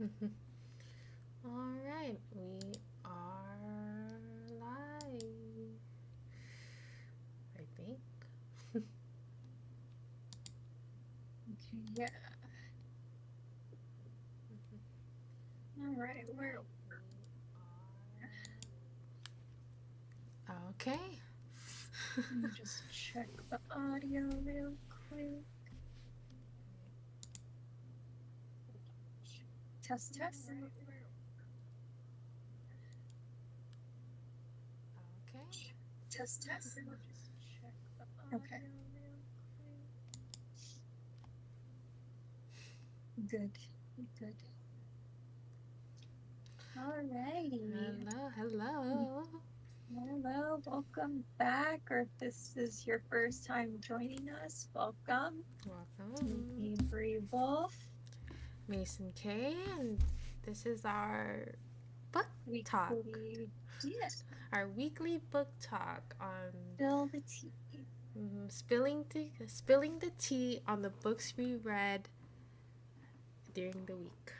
All right, we are live, I think. Okay, yeah. All right, where Okay. let me just check the audio real quick. Test, test. Okay. Test, test. Okay, good, good. All righty. Hello, hello. Hello, welcome back. Or if this is your first time joining us, welcome to Welcome. AveryWolfe Mason K, and this is our book talk. weekly. Yeah, Our weekly book talk on spill the tea. spilling the tea on the books we read during the week.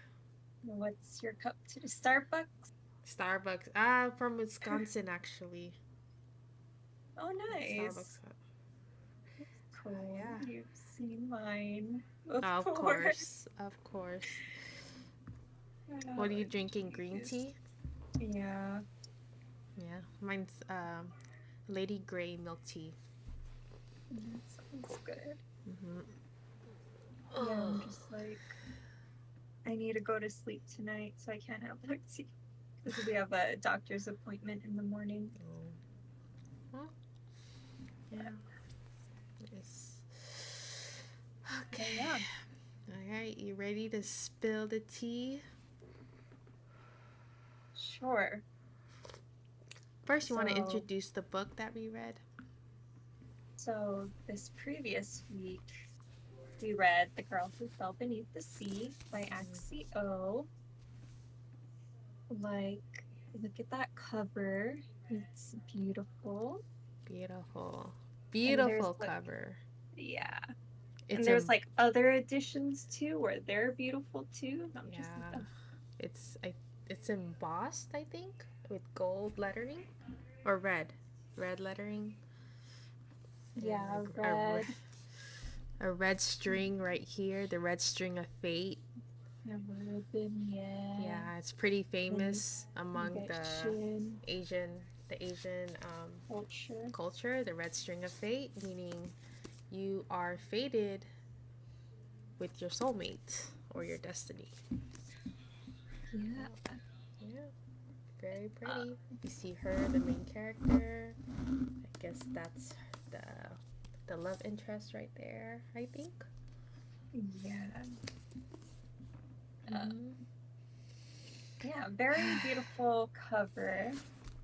What's your cup to Starbucks? Starbucks. From Wisconsin actually. Oh, Starbucks nice. cup. Cool. Yeah. You've seen mine, of Of course. course, of course. Oh, What are you drinking? Green jeez. tea? Yeah, Yeah, mine's Lady Grey milk tea. that sounds good. Mm-hmm. Yeah, I'm Oh. just like, I need to go to sleep tonight, so I can't have like tea because we have a doctor's appointment in the morning. Well, Yeah, yeah. Yes. but Okay. yeah, All right. You ready to spill the tea? sure. First, you want to So, introduce the book that we read. so this previous week, we read The Girl Who Fell Beneath the Sea by Axie O. Like, look at that cover. It's beautiful. Beautiful, And there's beautiful like, cover. yeah. And It's there's a like other editions too where they're beautiful too, not just like yeah. the. It's I. It's embossed, I think, with gold lettering or red lettering, and Yeah, red a red string right here, the red string of fate. ribbon, yeah. Yeah, it's pretty Then famous you among get Shin Asian, the Asian culture. culture. The red string of fate, meaning you are fated with your soulmate or your destiny. Yeah. Yeah, very Uh, pretty. You see her, the main character. I guess that's the the love interest right there. I think. yeah. Uh, Mm-hmm. yeah, very beautiful cover.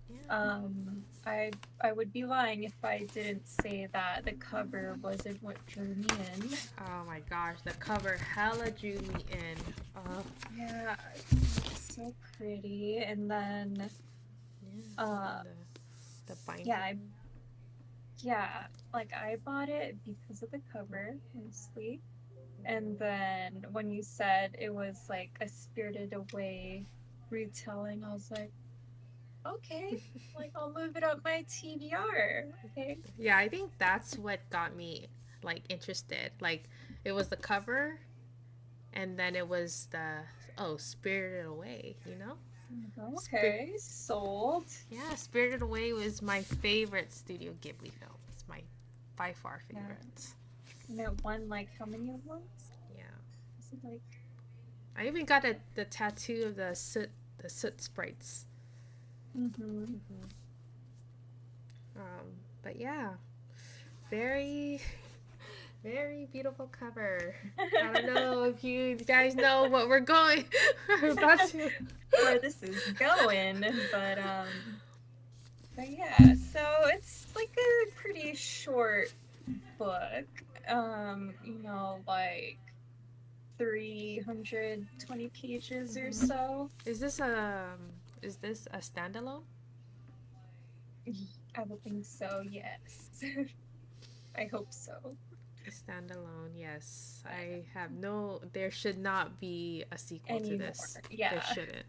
Yeah. I would be lying if I didn't say that the cover wasn't what drew me in. Oh my gosh, the cover hella drew me in. Oh, Yeah, it's like so pretty. And then yeah. And uh then the yeah, binding. yeah, like I bought it because of the cover mostly. And then when you said it was like a Spirited Away retelling, I was like, okay, like I'll move it up my TBR. Okay. Yeah, I think that's what got me like interested. Like it was the cover and then it was the Spirited Away, you know? Spir- Okay, sold. yeah, Spirited Away was my favorite Studio Ghibli film. It's my by far Yeah. favorite. And it won like how many awards? Yeah. Is it like I even got the tattoo of the soot sprites. mm-hmm. Hmm. But yeah, very very beautiful cover. I don't know if you guys know what we're going we're about to. where this is going, but yeah, so it's like a pretty short book. Like 320 pages or Mhm. so. Is this a standalone? I would think so, yes. I hope so. Standalone, yes. But I have no. There should not be a sequel to anymore. this. There Yeah. shouldn't.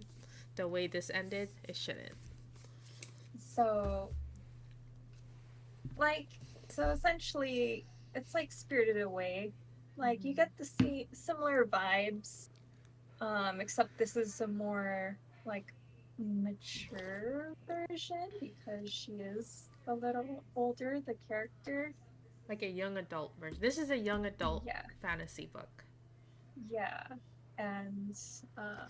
The way this ended, it shouldn't. So like so essentially it's like Spirited Away. Like you get Mm-hmm. to see similar vibes, except this is a more like mature version because she is a little older, the character. Like a young adult version. This is a young adult Yeah, fantasy book. yeah. And um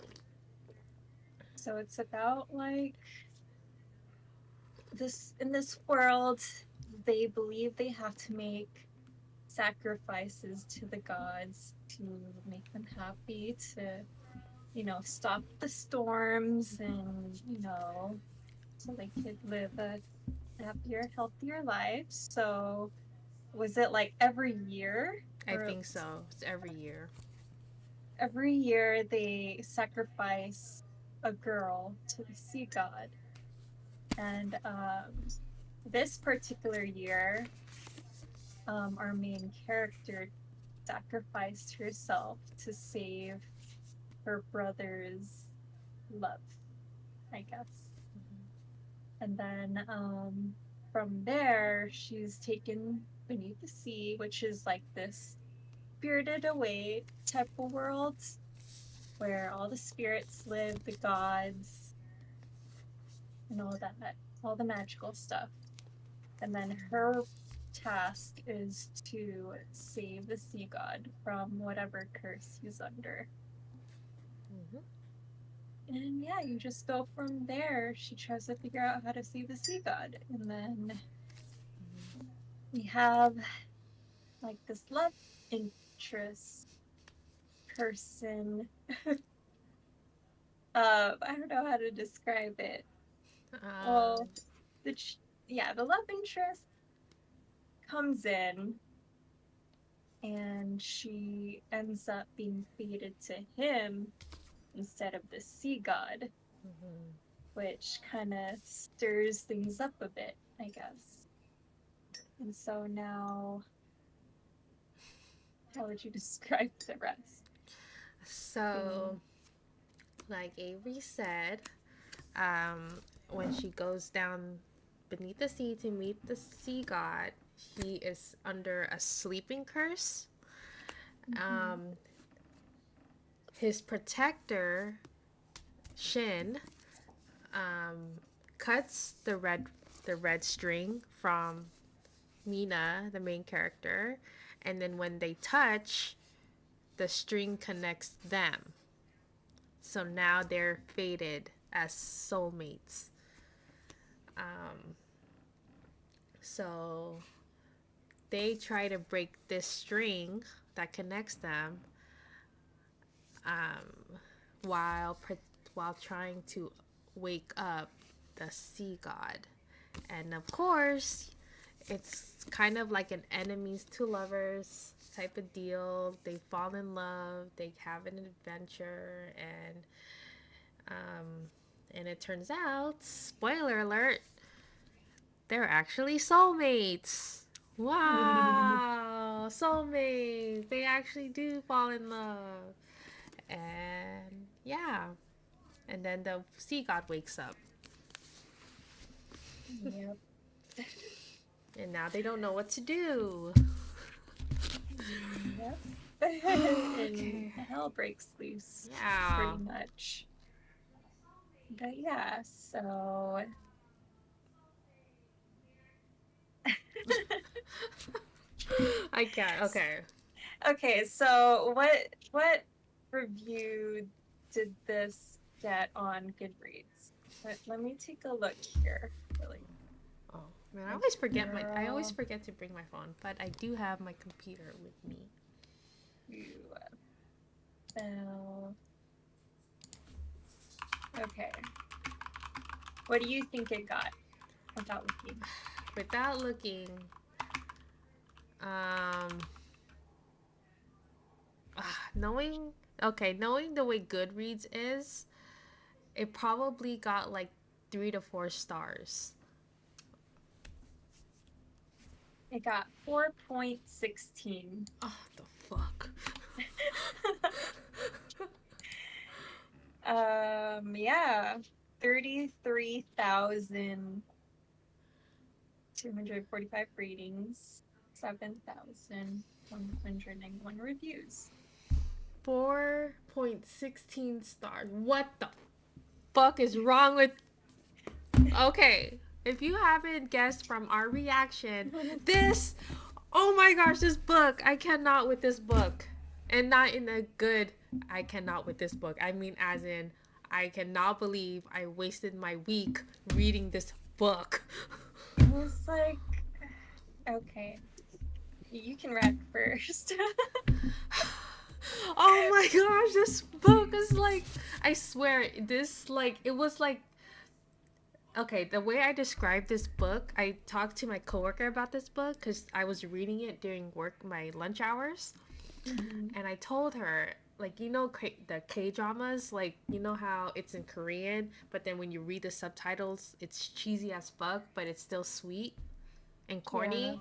so it's about like this in this world they believe they have to make sacrifices to the gods to make them happy, to stop the storms, and so they could live a happier, healthier life. So was it like every year, I or think so. It's every year. every year they sacrifice a girl to the sea god? And this particular year, our main character sacrificed herself to save her brother's love, I guess. And then from there, she's taken beneath the sea, which is like this spirited away type of world where all the spirits live, the gods, and all the magical stuff. And then her task is to save the sea god from whatever curse he's under. Mm-hmm. And yeah, you just go from there. She tries to figure out how to save the sea god. And then we have like this love interest person. I don't know how to describe it. Um, Well, the yeah, the love interest comes in, and she ends up being fated to him instead of the sea god, mm-hmm. which kind of stirs things up a bit, I guess. And so now, how would you describe the rest? So, Mm. like Avery said, when she goes down beneath the sea to meet the sea god, he is under a sleeping curse. Mm-hmm. Um, his protector, Shin, um, cuts the red string from Mina, the main character, and then when they touch, the string connects them. So now they're fated as soulmates. Um, so they try to break this string that connects them, um, while while trying to wake up the sea god. And of course, it's kind of like an enemies to lovers type of deal. They fall in love, they have an adventure, um, and it turns out, spoiler alert, they're actually soulmates. Wow, soulmates. They actually do fall in love. And yeah, and then the sea god wakes up, Yep. and now they don't know what to do. Yep. And Okay. hell breaks loose, Yeah. pretty much. But yeah, so I can't. Okay. okay, so what review did this get on Goodreads? Let me take a look here. Really, Oh man, I like always forget my. I always girl, forget to bring my phone, but I do have my computer with me. you fell. Okay, what do you think it got without looking? Without looking, um, knowing. Okay, knowing the way Goodreads is, it probably got like 3 to 4 stars. It got 4.16. Oh, the fuck. Yeah. 33,245 ratings, 7,101 reviews. 4.16 stars. What the fuck is wrong with. Okay, if you haven't guessed from our reaction, this. Oh my gosh, this book. I cannot with this book. And not in a good. I cannot with this book. I mean, as in, I cannot believe I wasted my week reading this book. It was like, okay, you can read first. Oh my gosh, this book is like. I swear, this, like, it was like. Okay, the way I described this book, I talked to my coworker about this book because I was reading it during work, my lunch hours. Mhm. And I told her, like, the K dramas, like, you know how it's in Korean, but then when you read the subtitles, it's cheesy as fuck, but it's still sweet and Yeah. corny.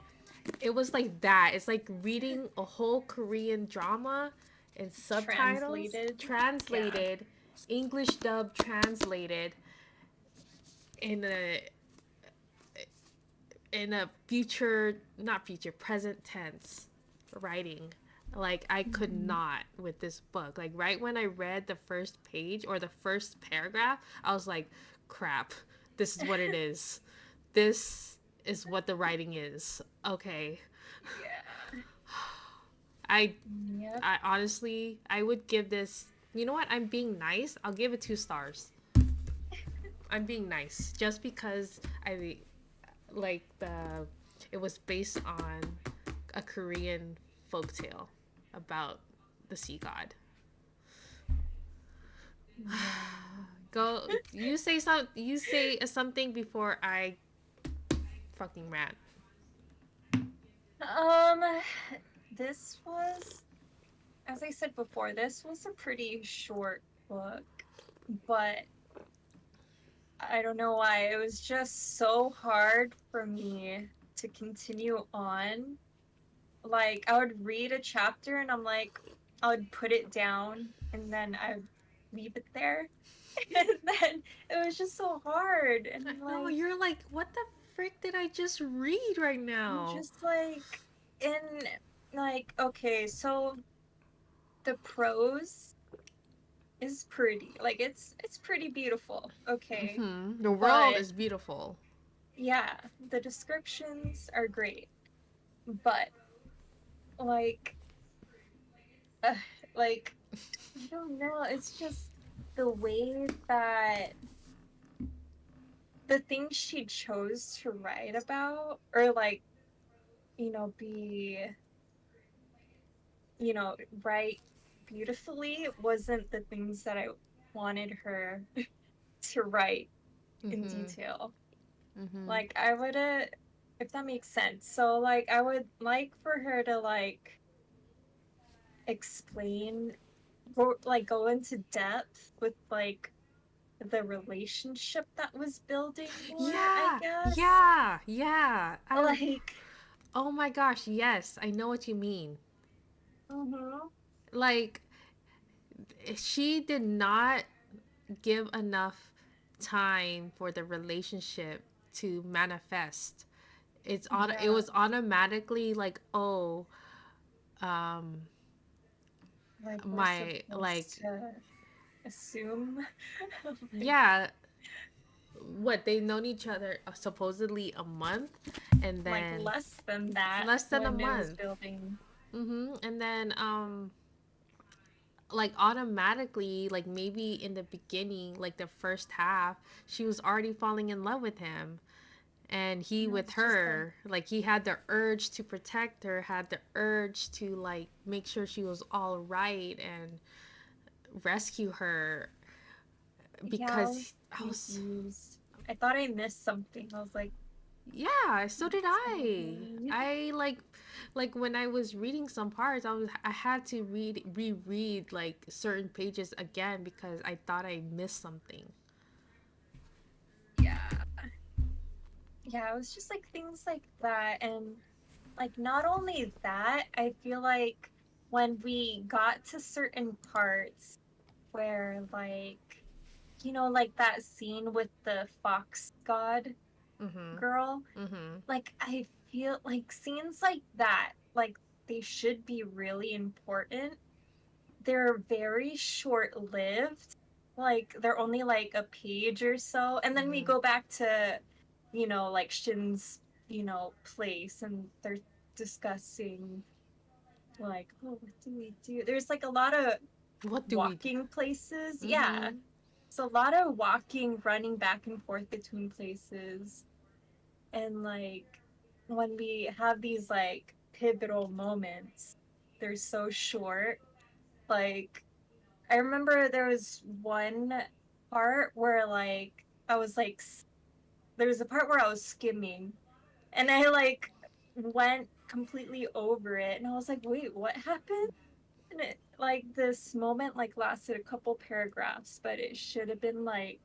It was like that. It's like reading a whole Korean drama and subtitles, Translated. Yeah. translated, English dub translated in a future, not future, present tense writing. Like, I could Mhm. not with this book. Like, right when I read the first page or the first paragraph, I was like, crap, this is what it is. This is what the writing is. Okay. Yeah. I Yep. I honestly, I would give this. You know what? I'm being nice. I'll give it 2 stars. I'm being nice just because I like the. It was based on a Korean folktale about the sea god. Yeah. Go. You say some. You say something before I fucking rant. Um, this was, as I said before, this was a pretty short book, but I don't know why. It was just so hard for me to continue on. Like, I would read a chapter and I'm like, I would put it down and then I would leave it there. And then it was just so hard. I And know like, you're like, what the frick did I just read right I'm now? just like, in like, okay, so the prose is pretty. Like it's pretty beautiful. Okay. Mm-hmm. The world But is beautiful. yeah, the descriptions are great. But like uh, like I don't know, it's just the way that the things she chose to write about or like, be, write beautifully wasn't the things that I wanted her to write in Mm-hmm. detail. Mm-hmm. Like I would if that makes sense. So like I would like for her to like explain like go into depth with like the relationship that was building more, I Yeah, guess. yeah, yeah. Like Oh my gosh, yes, I know what you mean. mhm. Like, she did not give enough time for the relationship to manifest. It Yeah, was automatically like, oh, um like we're my, supposed like, to assume like yeah, what, they known each other supposedly a month, and like then less than that less than a when it was month. building. Mm-hmm. And then like, automatically, like, maybe in the beginning, like the first half, she was already falling in love with him, and he And I with was just like, her, like, he had the urge to protect her, had the urge to, like, make sure she was all right and rescue her, yeah, I because was I was. confused. I thought I missed something. I was like, Yeah, so did what's I. happening? I like when I was reading some parts, I had to reread like certain pages again because I thought I missed something. Yeah. Yeah, it was just like things like that. And like not only that, I feel like when we got to certain parts where like that scene with the fox god Mhm. girl, Mhm. like I feel like scenes like that, like they should be really important. They're very short lived. Like they're only like a page or so. And then we Mhm. go back to, like Shin's, place, and they're discussing like, oh, what do we do? There's like a lot of What do we do? walking places. Yeah. Mhm. So a lot of walking, running back and forth between places. And like when we have these like pivotal moments, they're so short. Like I remember there was one part where like I was like there was a part where I was skimming and I like went completely over it and I was like, "Wait, what happened?" And it like this moment like lasted a couple paragraphs, but it should have been like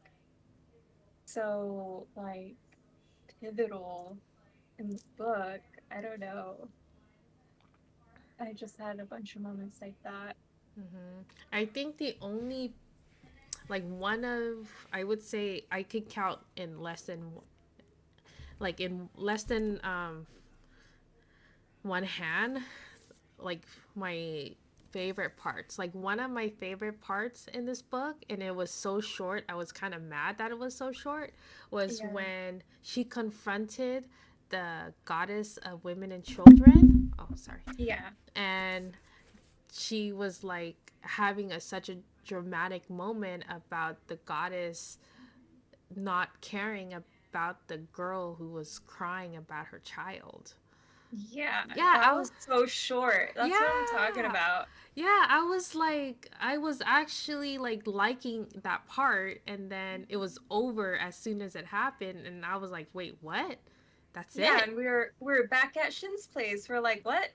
so like pivotal in the book. I don't know. I just had a bunch of moments like that. Mhm. I think the only like one of I would say I could count in less than in less than one hand like my favorite parts. Like one of my favorite parts in this book, and it was so short, I was kind of mad that it was so short, was Yeah. when she confronted the goddess of women and children. Oh, sorry. Yeah. And she was like having such a dramatic moment about the goddess not caring about the girl who was crying about her child. Yeah, Yeah, that was so short. That's what I'm talking yeah. about. Yeah, I was like, I was actually like liking that part, and then it was over as soon as it happened, and I was like, wait, what? That's Yeah, it? and we were back at Shin's place. We're like, what?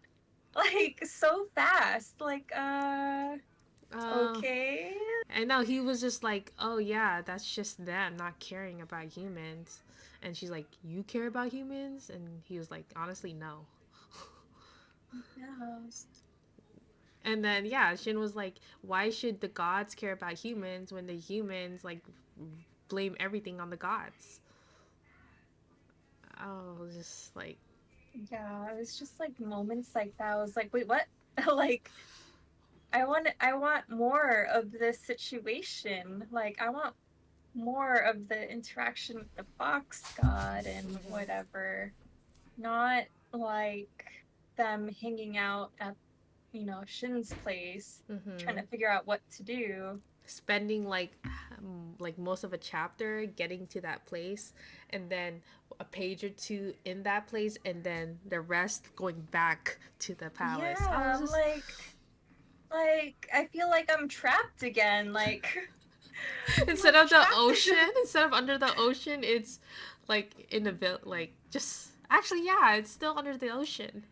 Like so fast. Like, Uh, okay. and no, he was just like, oh yeah, that's just them not caring about humans, and she's like, you care about humans, and he was like, honestly, no. Yeah. And then yeah, Shin was like, why should the gods care about humans when the humans like blame everything on the gods? I was just like, Yeah, it was just like moments like that. I was like, wait, what? Like, I want more of this situation. Like, I want more of the interaction with the fox god and whatever. Not like them hanging out at Shin's place, trying mm-hmm. to figure out what to do. Spending like most of a chapter getting to that place, and then a page or two in that place, and then the rest going back to the palace. I Yeah, was I'm just like I feel like I'm trapped again. Like I'm instead like of the trapped. ocean, instead of under the ocean, it's like in the like just actually yeah, it's still under the ocean.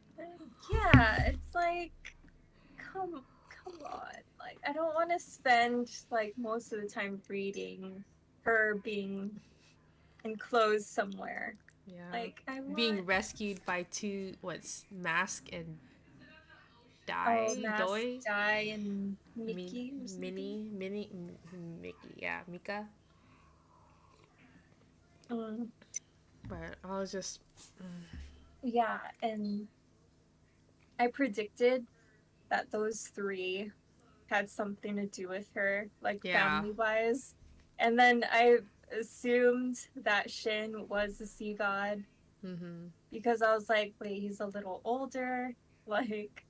Yeah, it's like come on. Like I don't want to spend like most of the time reading her being enclosed somewhere. Yeah, Like I want being rescued by two what's Mask and Mask Doi Die and Mi, Mickey or something. Mickey, yeah, Mika. Mm, But I was just, yeah, and I predicted that those three had something to do with her, like yeah. family wise. And then I assumed that Shin was the sea god Mm-hmm. because I was like, wait, he's a little older. Like,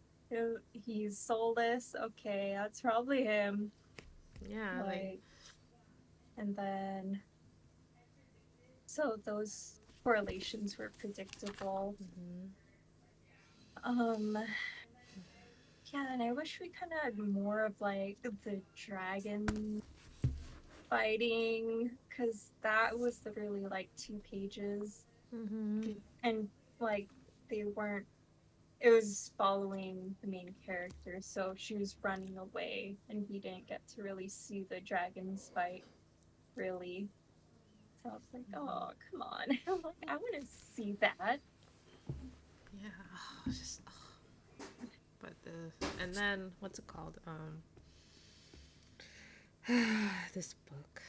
he's soulless. Okay, that's probably him. Yeah, like, Like, and then, so those correlations were predictable. mm-hmm. Um, yeah, and I wish we kind of had more of like the dragon fighting because that was literally like 2 pages Mm-hmm. and like they weren't it was following the main character, so she was running away and we didn't get to really see the dragons fight really. So I was like, oh come on. I'm like, I want to see that. Yeah, it's just but and then what's it called? This book.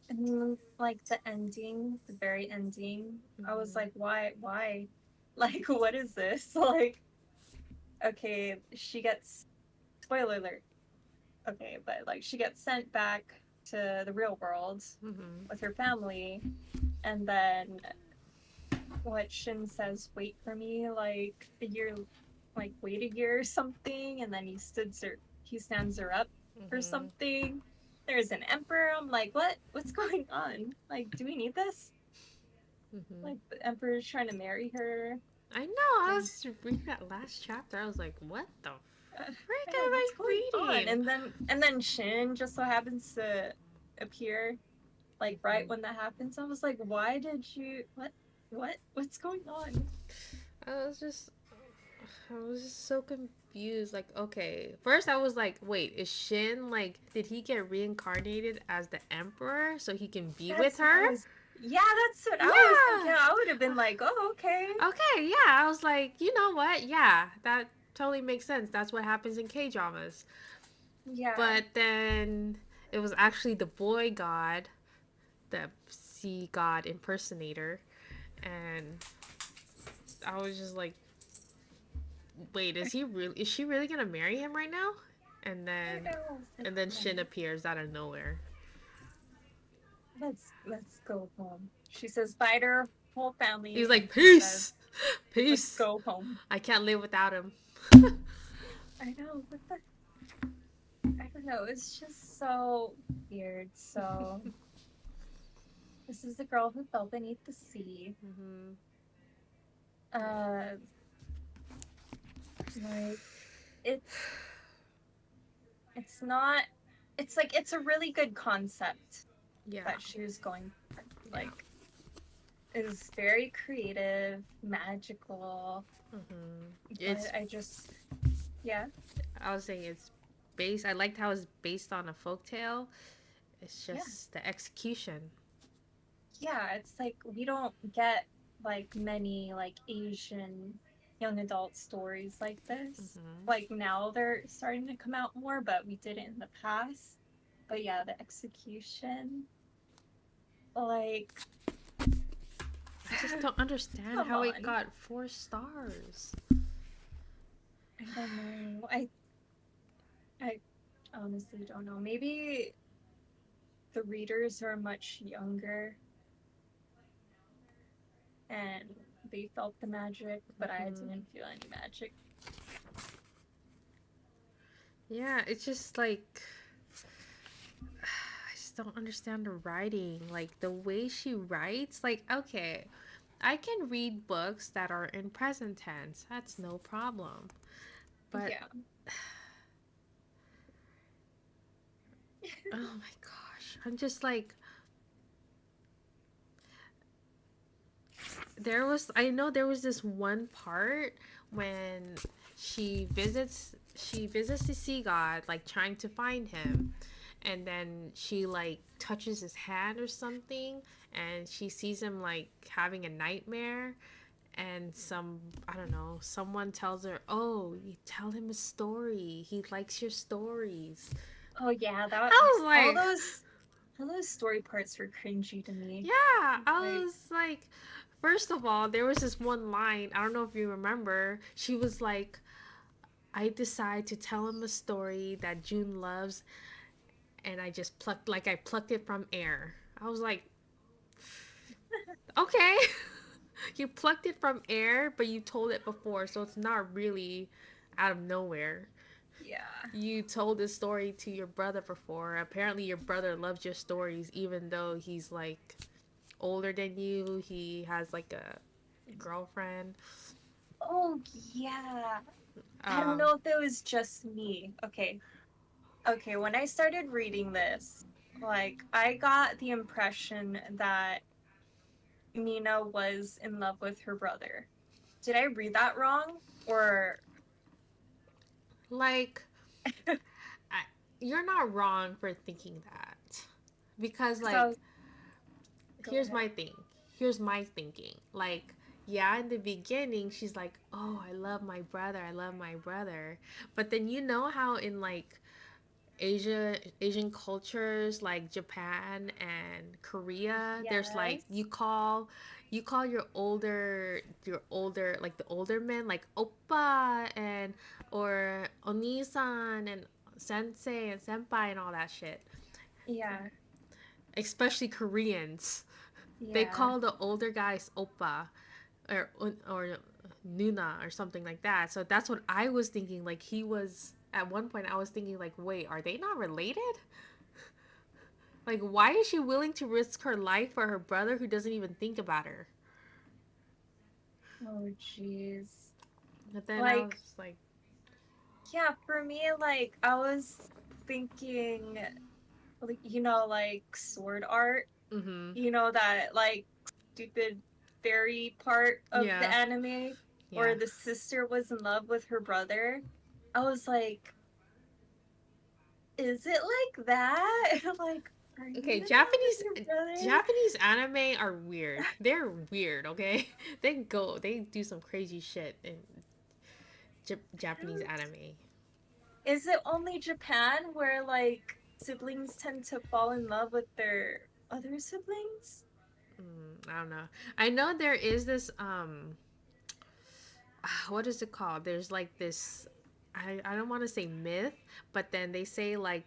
And then, like the ending, the very ending, I was Mm-hmm. like, why? Like, what is this? Like, okay, she gets spoiler alert. Okay, but like she gets sent back to the real world Mm-hmm. with her family, and then what Shin says, wait for me, like a year, like wait a year or something, and then he stands her up or Mm-hmm. something. There's an emperor. I'm like, what? What's going on? Like, do we need this? Mm-hmm. Like, the emperor's trying to marry her. I know. I And was reading that last chapter. I was like, what the frick I know am I what's going on. reading? And then Shin just so happens to appear like right Mm-hmm. when that happens. I was like, why did you what's going on? I was just I was just so confused. Like, okay. First, I was like, wait, is Shin, like, did he get reincarnated as the Emperor so he can be with That's what her? I was Yeah, that's what I was thinking. Yeah. I would have been like, oh, okay. Okay, yeah. I was like, you know what? Yeah, that totally makes sense. That's what happens in K dramas. Yeah. But then it was actually the boy god, the sea god impersonator. And I was just like, wait, is she really gonna marry him right now? And I then know. I was like, and then oh, Shin appears out of nowhere. let's go home. She says bye to her whole He's family and like, she says, peace, let's peace. go home. I can't live without him. I know, what the I don't know, it's just so weird. So this is the girl who fell beneath the sea. Mm-hmm. Uh like it's it's not it's like it's a really good concept Yeah, that she was going for. yeah. Like is very creative, magical, Mm-hmm. but It's I just yeah. I was saying it's based. I liked how it's based on a folktale. It's Yeah. just the execution. Yeah, it's like we don't get like many like Asian young adult stories like this. Mm-hmm. Like now they're starting to come out more, but we did it in the past. But yeah, the execution, like, I just don't understand come how it on. got 4 stars. I don't know. I honestly don't know. Maybe the readers are much younger and they felt the magic, but I Mm-hmm. didn't feel any magic. Yeah, it's just like I just don't understand the writing. Like the way she writes. Like okay, I can read books that are in present tense. That's no problem. But Yeah. oh my gosh, I'm just like I know there was this one part when she visits the sea god like trying to find him, and then she like touches his hand or something, and she sees him like having a nightmare, and I don't know, someone tells her, oh, you tell him a story, he likes your stories. Oh yeah, that I was all like, those story parts were cringy to me. yeah, I Like, was like, first of all, there was this one line, I don't know if you remember, she was like, I decide to tell him a story that June loves, and I plucked it from air. I was like, okay. You plucked it from air, but you told it before, so it's not really out of nowhere. yeah. You told this story to your brother before. Apparently, your brother loves your stories, even though he's like older than you. He has like a girlfriend. Oh yeah. I don't Um, know if it was just me. Okay. Okay, when I started reading this, like I got the impression that Mina was in love with her brother. Did I read that wrong? Or like, I, you're not wrong for thinking that, because because I like, was go here's ahead. my thing. Here's my thinking. Like, yeah, in the beginning, she's like, "Oh, I love my brother. I love my brother." But then you know how in like Asian cultures like Japan and Korea, there's like Yes. you call your older like the older men like oppa and or onisan and sensei and senpai and all that shit. Yeah. Especially Koreans. They Yeah. call the older guys oppa or Nuna or something like that. So that's what I was thinking. Like he was at one point. I was thinking like, wait, are they not related? Like, why is she willing to risk her life for her brother who doesn't even think about her? Oh, jeez. But then I was Like, just like, yeah, for me, like, I was thinking, like, like sword art, mm-hmm, that, like, stupid fairy part of the yeah, anime yeah. where the sister was in love with her brother. I was like, is it like that? Like, are you Okay, in love with your brother? Japanese anime are weird. They're weird. Okay, they do some crazy shit in Japanese anime. Is it only Japan where like siblings tend to fall in love with their other siblings? I don't know. I know there is this what is it called? There's like this I don't want to say myth, but then they say like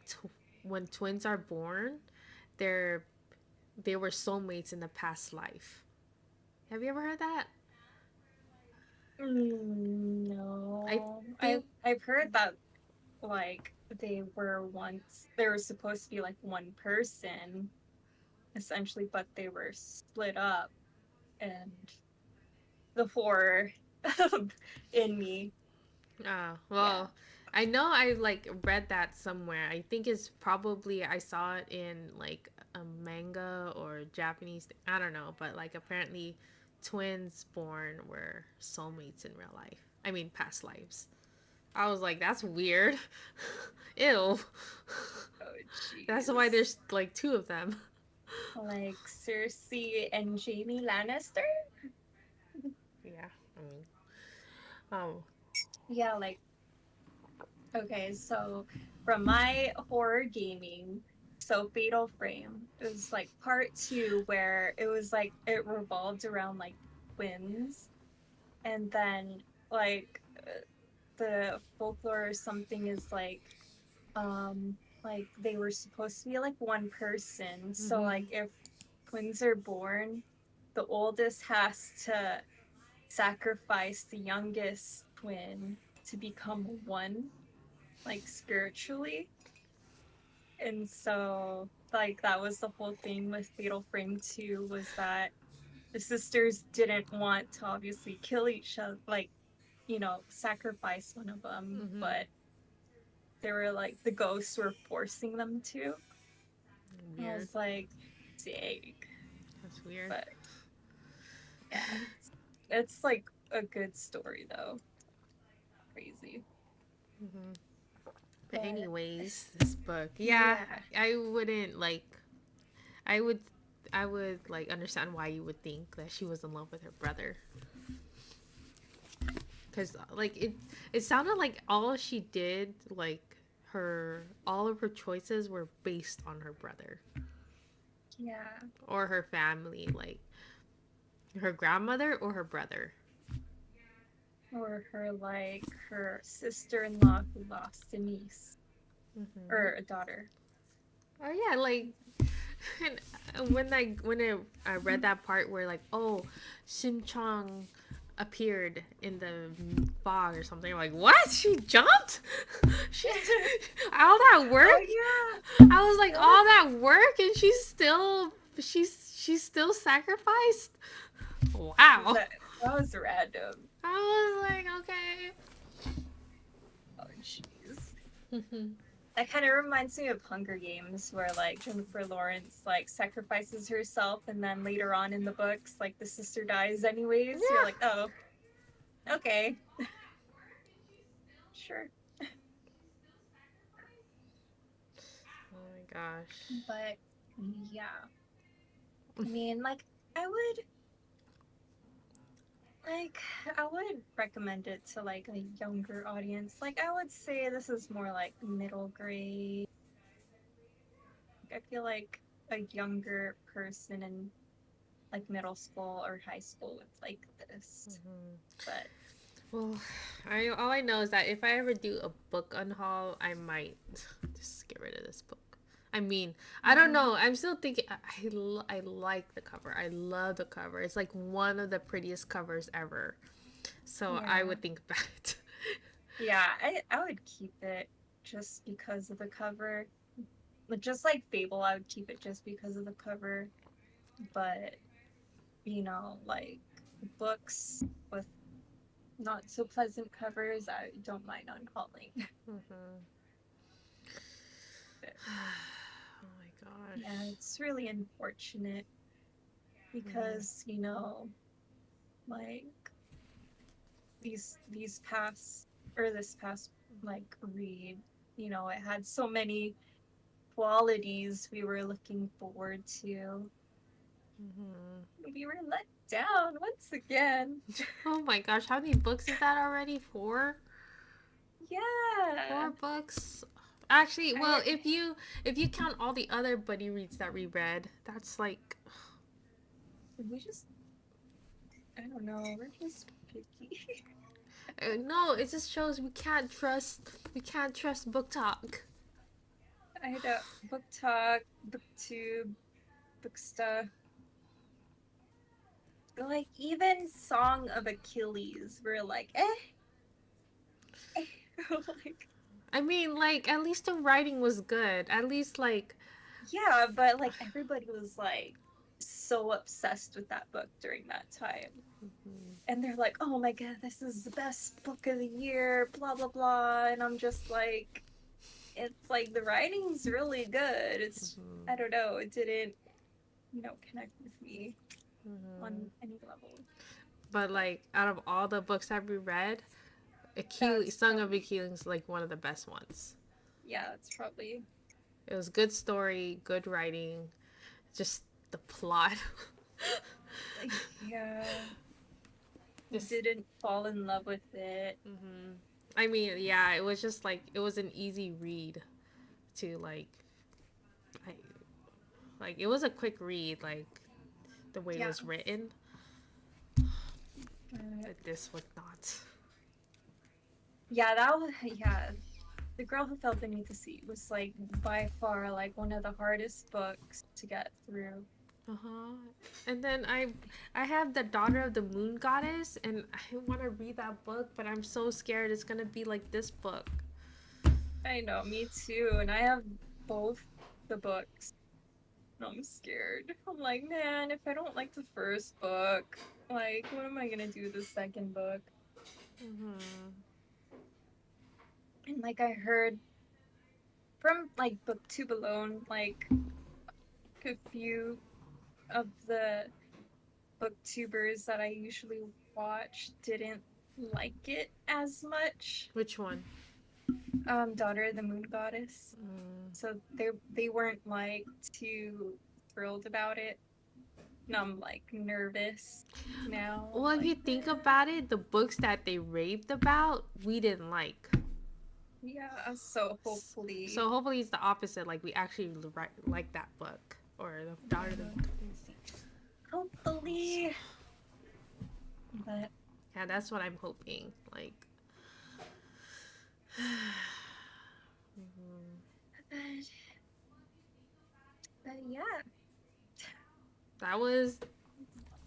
when twins are born, they're they were soulmates in the past life. Have you ever heard that? I No, I've think I've heard that like they were supposed to be like one person essentially, but they were split up, and the horror in me. Yeah. well, I know I like read that somewhere. I think it's probably I saw it in like a manga or Japanese. I don't know, but like apparently, twins born were soulmates in real life. I mean, past lives. I was like, that's weird. Ew. Oh, That's why jeez. there's like two of them. Like Cersei and Jamie Lannister? Yeah, I mean, um, Yeah, like, okay, so from my horror gaming, so Fatal Frame, it was like part two where it was like it revolved around like twins, and then like the folklore or something is like they were supposed to be like one person. So mm-hmm. like if twins are born, the oldest has to sacrifice the youngest twin to become one, like spiritually. And so like that was the whole thing with Fatal Frame 2 was that the sisters didn't want to obviously kill each other, like, sacrifice one of them, Mm-hmm. but they were like the ghosts were forcing them to. I Weird. was like, dang. That's weird. But yeah, it's like a good story though. Crazy. Mm-hmm. But But anyways, this book, yeah, yeah. I wouldn't like. I would, I would like understand why you would think that she was in love with her brother, because like it sounded like all she did, like all of her choices were based on her brother Yeah. or her family, like her grandmother or her brother. Or her sister-in-law who lost a niece Mm-hmm. or a daughter. Oh yeah, like and I read that part where like oh, Sim Chong appeared in the fog or something. I'm like, what? She jumped? she all that Oh work? yeah. I was like, What? all that work and she's still sacrificed? Wow. That was random. I was like, okay. Oh jeez. Mm-hmm. That kind of reminds me of Hunger Games, where like Jennifer Lawrence like sacrifices herself, and then later on in the books, like the sister dies anyways. You're Yeah. like, oh, okay, sure. Oh my gosh. But yeah, I mean, like, I would Like, I wouldn't recommend it to like a younger audience. Like, I would say this is more like middle grade. I feel like a younger person in like middle school or high school would like this. Mm-hmm. But Well, I all I know is that if I ever do a book unhaul, I might just get rid of this book. I mean, I don't mm, know. I'm still thinking. I like the cover. I love the cover. It's like one of the prettiest covers ever. So I yeah, would think about it. yeah, I would keep it just because of the cover. Just like Fable, I would keep it just because of the cover. But like books with not so pleasant covers, I don't mind unhauling. Mm-hmm. But Oh my yeah, gosh. it's really unfortunate Mm-hmm. because like these past or this past like read, it had so many qualities we were looking forward to. Mm-hmm. We were let down once again. Oh my gosh, how many books is that already? Yeah. Four books. Actually, well, I if you count all the other buddy reads that we read, that's like we just I don't know, we're just picky. no, it just shows we can't trust book talk. I had a book talk, booktube, book stuff. Like even Song of Achilles, we're like, eh. Like I mean, like at least the writing was good. At least like yeah, but like everybody was like so obsessed with that book during that time. And they're like, oh my god, this is the best book of the year, blah blah blah. And I'm just like, it's like the writing's really good. It's mhm, I don't know, it didn't, connect with me mhm. on any level. But But like out of all the books that we read, Achilles, that's Song of probably Achilles is like one of the best ones. yeah, that's probably It was good story, good writing, just the plot. yeah. just Didn't fall in love with it. hmm I mean, yeah, it was just like it was an easy read to like, like it was a quick read, like the way it Yeah. was written. Uh, But this was not. yeah, that was yeah. The Girl Who Fell Beneath the Sea was like by far like one of the hardest books to get through. Uh huh. And then I have the Daughter of the Moon Goddess, and I want to read that book, but I'm so scared it's gonna be like this book. I know, me too. And I have both the books. And I'm scared. I'm like, man, if I don't like the first book, like, what am I gonna do with the second book? Mm-hmm. And like I heard from like booktube alone, like a few of the booktubers that I usually watch didn't like it as much. Which one? Daughter of the Moon Goddess. Mm. So they weren't like too thrilled about it. And I'm like nervous now. Well, I'm if like, you think about it, the books that they raved about, we didn't like. yeah. So hopefully, So hopefully it's the opposite. Like we actually like that book or the Daughter of the yeah, Moon. hopefully, but Yeah, that's what I'm hoping. Like, mhm. but, but yeah, That was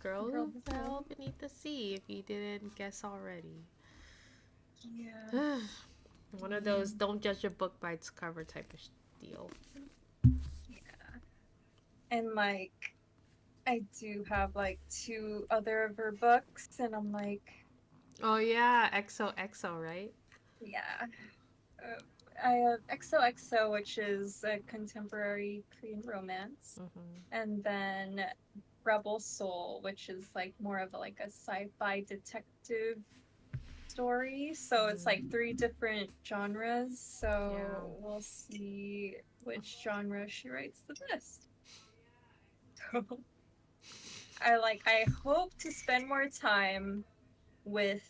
Girl girl Who who fell. Fell Beneath the Sea. If you didn't guess already, Yeah, one of those don't judge a book by its cover type of deal. yeah, and like I do have like two other of her books, and I'm like, Oh yeah, XOXO, right? yeah. I have XOXO, which is a contemporary Korean romance, Mm-hmm. and then Rebel Soul, which is like more of like a sci-fi detective story. So it's like Mm-hmm. three different genres. Yeah. So we'll see which genre she writes the best. So I hope to spend more time. with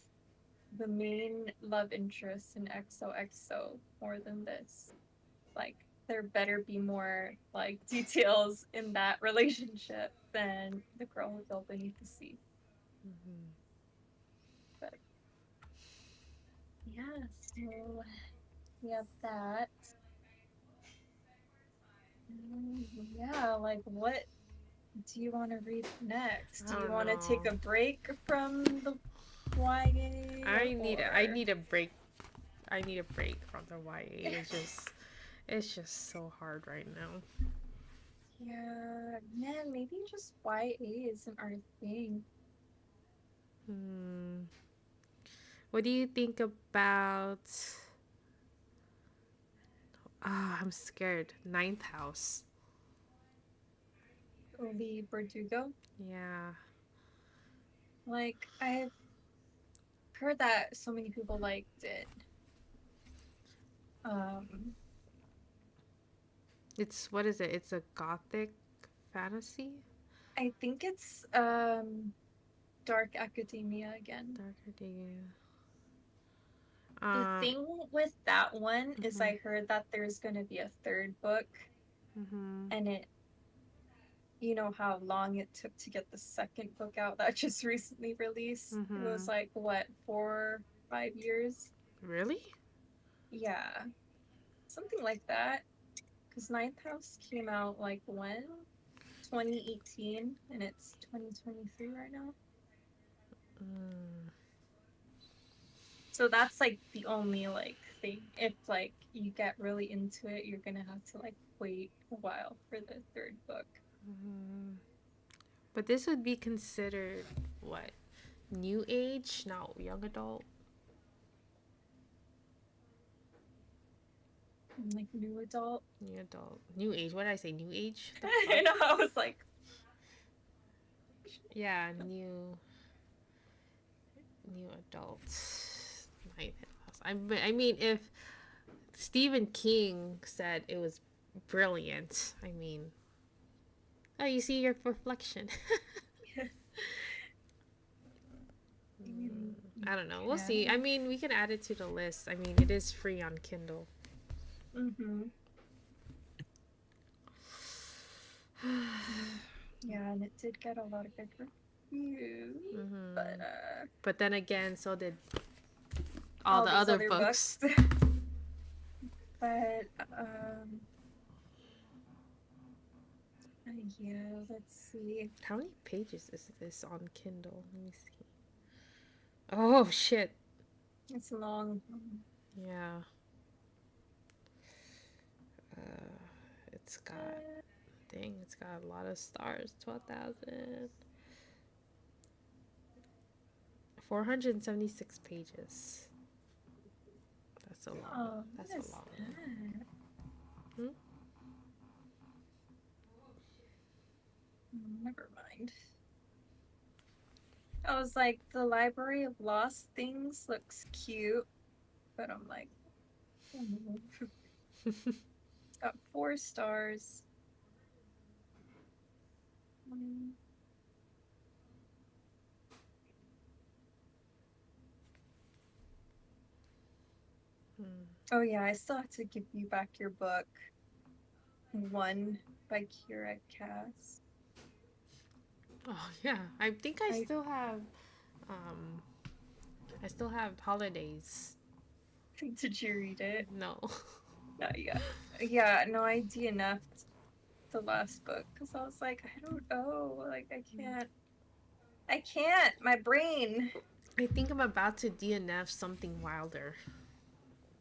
the main love interest in XOXO more than this. Like, there better be more like details in that relationship than the girl who fell beneath the sea. Mm-hmm. But yeah, so we have that. Yeah, like what do you want to read next? I Do you don't want to take know. a break from the YA I or need a break. I need a break from the YA. It's just so hard right now. yeah, man, maybe just YA isn't our thing. Hmm. What do you think about? Ah, I'm scared. Ninth house. Lee Verdugo. Yeah. Like I've heard that so many people liked it. Um, It's what is it? It's a gothic fantasy. I think it's Dark Academia again. Darker Days. The Um. thing with that one is Mhm. I heard that there's going to be a third book, Mhm. and you know how long it took to get the second book out that just recently released? It was Mhm. like what, 4 5 years? Really? Yeah, something like that. Because Ninth House came out like when? 2018, and it's 2023 right now. Mm. So that's like the only like thing. If like you get really into it, you're gonna have to like wait a while for the third book. Mhm. But this would be considered what? New age? No, young adult. Like new adult. New adult. New age. What did I say? New age? The I fuck? know. I was like, Yeah, new adult. Ninth house. I mean, if Stephen King said it was brilliant, I mean, oh, you see your reflection. I don't know. We'll yeah. see. I mean, we can add it to the list. I mean, it is free on Kindle. Mm-hmm. Yeah, and it did get a lot of good reviews, but Hmm. But then again, so did all all the these other other books. books. But yeah, let's see. How many pages is this on Kindle? Let me see. Oh shit. It's long. Yeah. Uh, it's got dang. It's got a lot of stars. 12,000. 476 pages. That's a long. Oh, That's what a is long one. that? Hmm? Never mind. I was like, the Library of Lost Things looks cute, but I'm like, oh. It's got 4 stars. Mm. Hmm. Oh yeah, I still have to give you back your book. One by Kira Cass. Oh yeah. I think I um I still have holidays. did you read it? No. Not yet. Yeah, no, I DNF'd the last book because I was like, I don't know, like I can't. My brain. I think I'm about to DNF something wilder.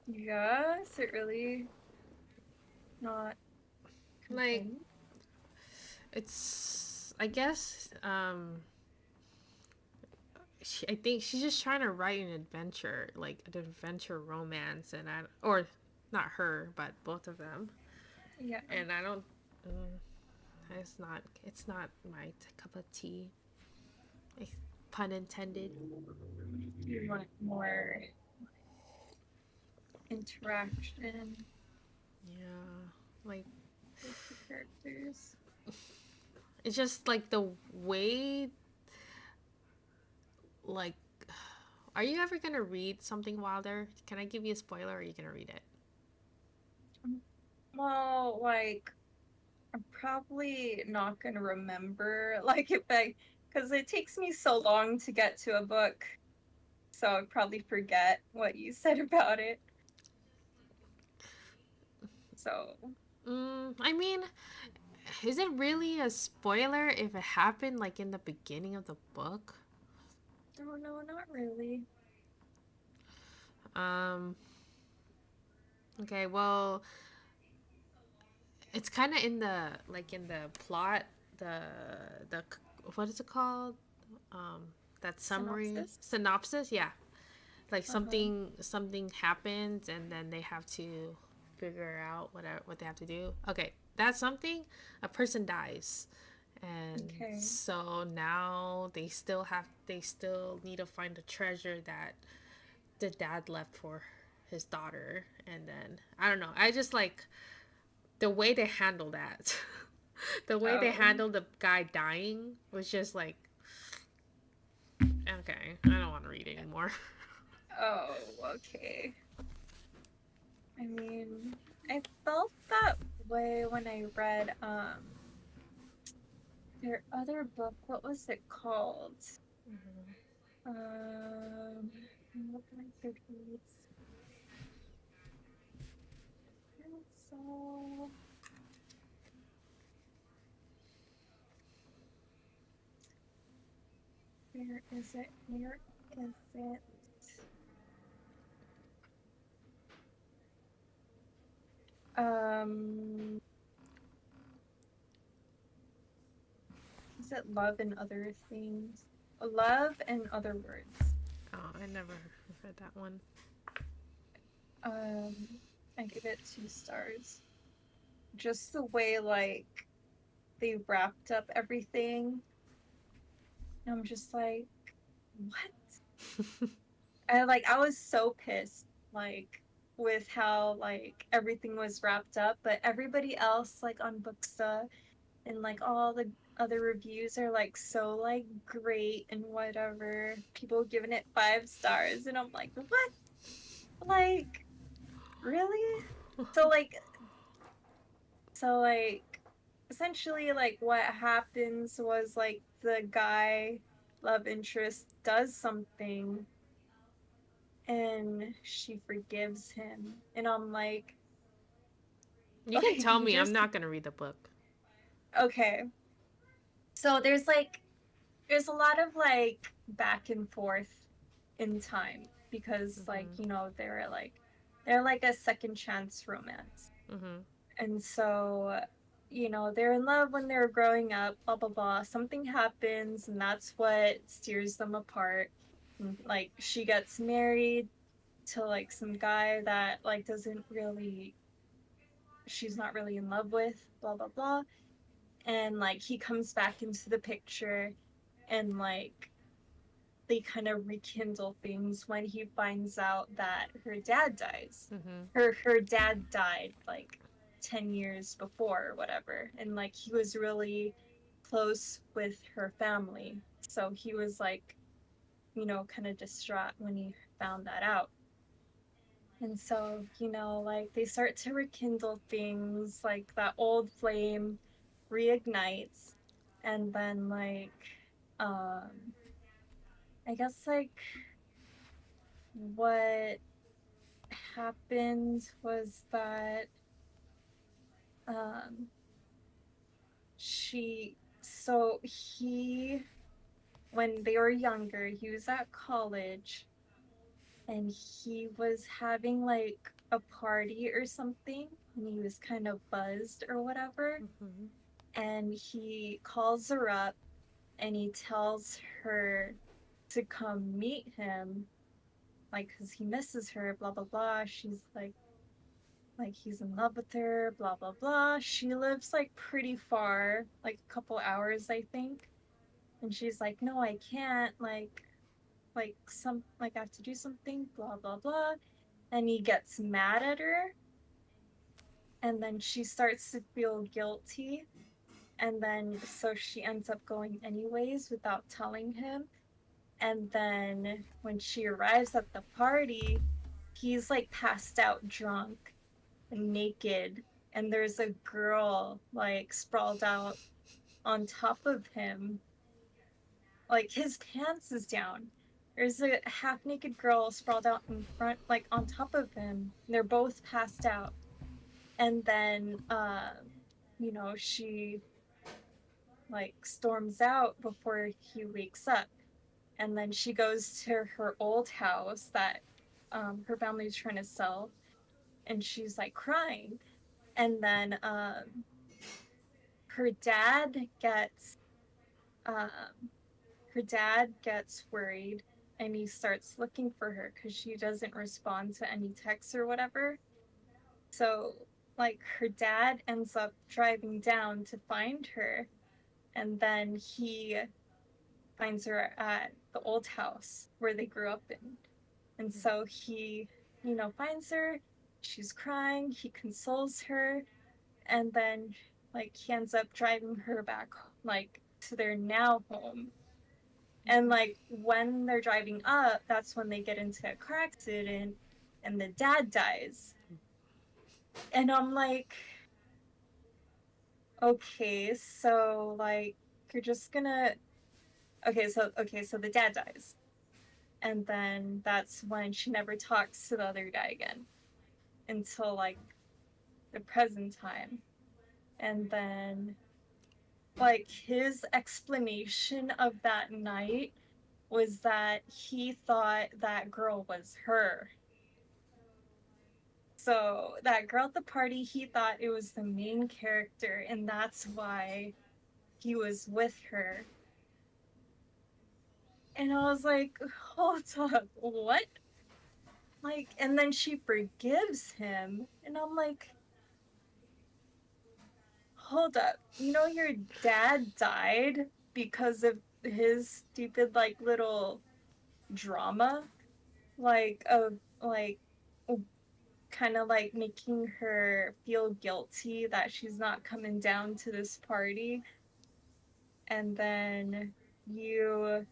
Yeah, is it really not Like compelling? it's I guess I think she's just trying to write an adventure, like an adventure romance, and or not her, but both of them. Yeah, And I don't. Mm, it's not my cup of tea. Pun intended. you want more interaction Yeah, like with the characters. it's just like the way, like Are you ever gonna read something Wilder? Can I give you a spoiler, or are you gonna read it? Well, like I'm probably not gonna remember like if I because it takes me so long to get to a book, so I'd probably forget what you said about it. So I mean, is it really a spoiler if it happened like in the beginning of the book? oh no, not really. Um, okay, well, it's kind of in the in the plot, the the what is it called? Um, that summary Synopsis? synopsis, yeah. Like Uh-huh. something happens and then they have to figure out what they have to do. Okay, that's something. A person dies, and Okay. so now they still need to find a treasure that the dad left for his daughter. And then I don't know, I just like the way they handle that. The way they Oh. handled the guy dying was just like, okay, I don't want to read anymore. Oh, okay. I mean, I felt that way when I read their other book. What was it called? Um, what my Goodreads. So where is it? Where is it? Um, is it Love and Other Things? Love and Other Words. Oh, I never read that one. Um, I give it 2 stars. Just the way like they wrapped up everything. And I'm just like, what? I was so pissed, like with how like everything was wrapped up, but everybody else like on Booksta and like all the other reviews are like so like great and whatever. People giving it 5 stars, and I'm like, what? Like, really? So like so like essentially like what happens was like the guy love interest does something and she forgives him, and I'm like, You can okay, tell you me, I'm just not gonna read the book. okay. So there's a lot of like back and forth in time because like Mhm. they're like a second chance romance. Mhm. And so, they're in love when they're growing up, blah, blah, blah. Something happens, and that's what steers them apart. And, like, she gets married to, like, some guy that, like, she's not really in love with, blah, blah, blah. And, like, he comes back into the picture, and, like, they kind of rekindle things when he finds out that her dad dies. Mhm. Her dad died like 10 years before or whatever, and like he was really close with her family. So he was like, kind of distraught when he found that out. And so, like they start to rekindle things, like that old flame reignites, and then like um I guess like what happened was that um she so he when they were younger, he was at college and he was having like a party or something, and he was kind of buzzed or whatever, Mhm. and he calls her up and he tells her to come meet him, like because he misses her, blah blah blah. She's like he's in love with her, blah blah blah. She lives like pretty far, like a couple hours, I think. And she's like, "No, I can't. Like I have to do something, blah blah blah." And he gets mad at her, and then she starts to feel guilty, and then so she ends up going anyways without telling him. And then when she arrives at the party, he's like passed out drunk and naked. And there's a girl like sprawled out on top of him. Like his pants is down. There's a half naked girl sprawled out in front, like on top of him. They're both passed out. And then, she like storms out before he wakes up. And then she goes to her old house that her family's trying to sell, and she's like crying. And then her dad gets um, her dad gets worried, and he starts looking for her because she doesn't respond to any texts or whatever. So like her dad ends up driving down to find her, and then he finds her at the old house where they grew up in. And so he, finds her. She's crying. He consoles her. And then, like, he ends up driving her back, like, to their now home. And, like, when they're driving up, that's when they get into a car accident and the dad dies. And I'm like, okay, so, like, you're just gonna. Okay, so the dad dies. And then that's when she never talks to the other guy again until like the present time. And then like his explanation of that night was that he thought that girl was her. So that girl at the party, he thought it was the main character, and that's why he was with her. And I was like, hold up, what? Like, and then she forgives him, and I'm like, hold up, your dad died because of his stupid like little drama, like of like kind of like making her feel guilty that she's not coming down to this party, and then you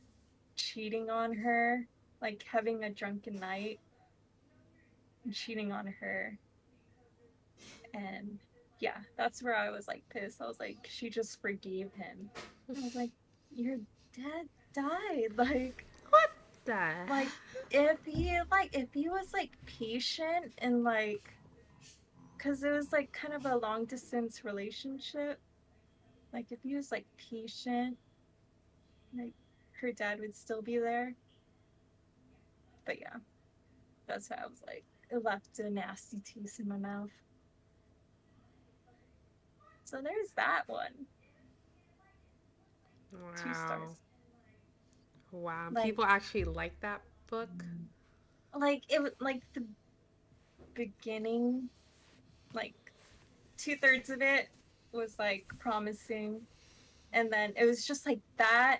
cheating on her, like having a drunken night and cheating on her. And yeah, that's where I was like pissed. I was like, she just forgave him. I was like, your dad died. What the? Like if he was like patient and like, because it was like kind of a long distance relationship. Like if he was like patient, like her dad would still be there. But yeah, that's why I was like, it left a nasty taste in my mouth. So there's that one. Two Wow. stars. Wow. Like People actually like that book? it was like the beginning, like 2/3 of it was like promising, and then it was just like that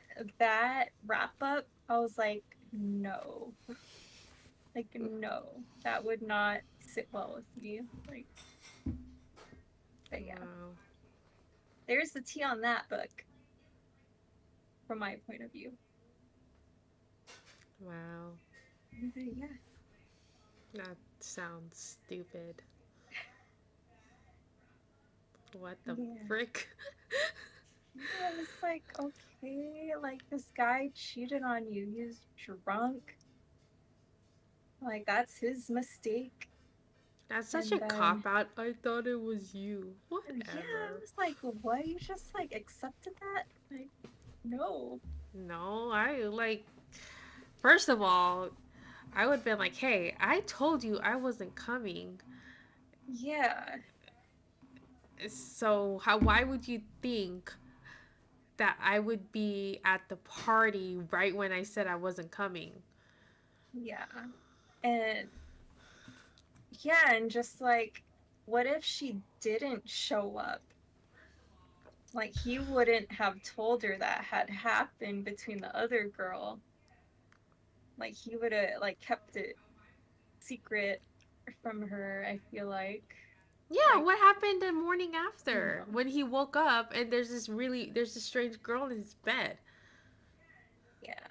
wrap up. I was like, no, like no, that would not sit well with me. Like, but yeah, Wow. there's the tea on that book from my point of view. Wow. But yeah, That sounds stupid. What the yeah. frick? Yeah, it's like, okay, like this guy cheated on you. He's drunk. Like that's his mistake. That's such And a then cop out. I thought it was you. yeah, I Whatever. was like, what? You just like accepted that? Like, no. No, I like. First of all, I would have been like, hey, I told you I wasn't coming. Yeah, So, why would you think that I would be at the party right when I said I wasn't coming? yeah. And yeah, and just like, what if she didn't show up? Like, he wouldn't have told her that had happened between the other girl. Like, he would have like kept it secret from her, I feel like. Yeah, Like, what happened the morning after no. when he woke up and there's this strange girl in his bed? Yeah.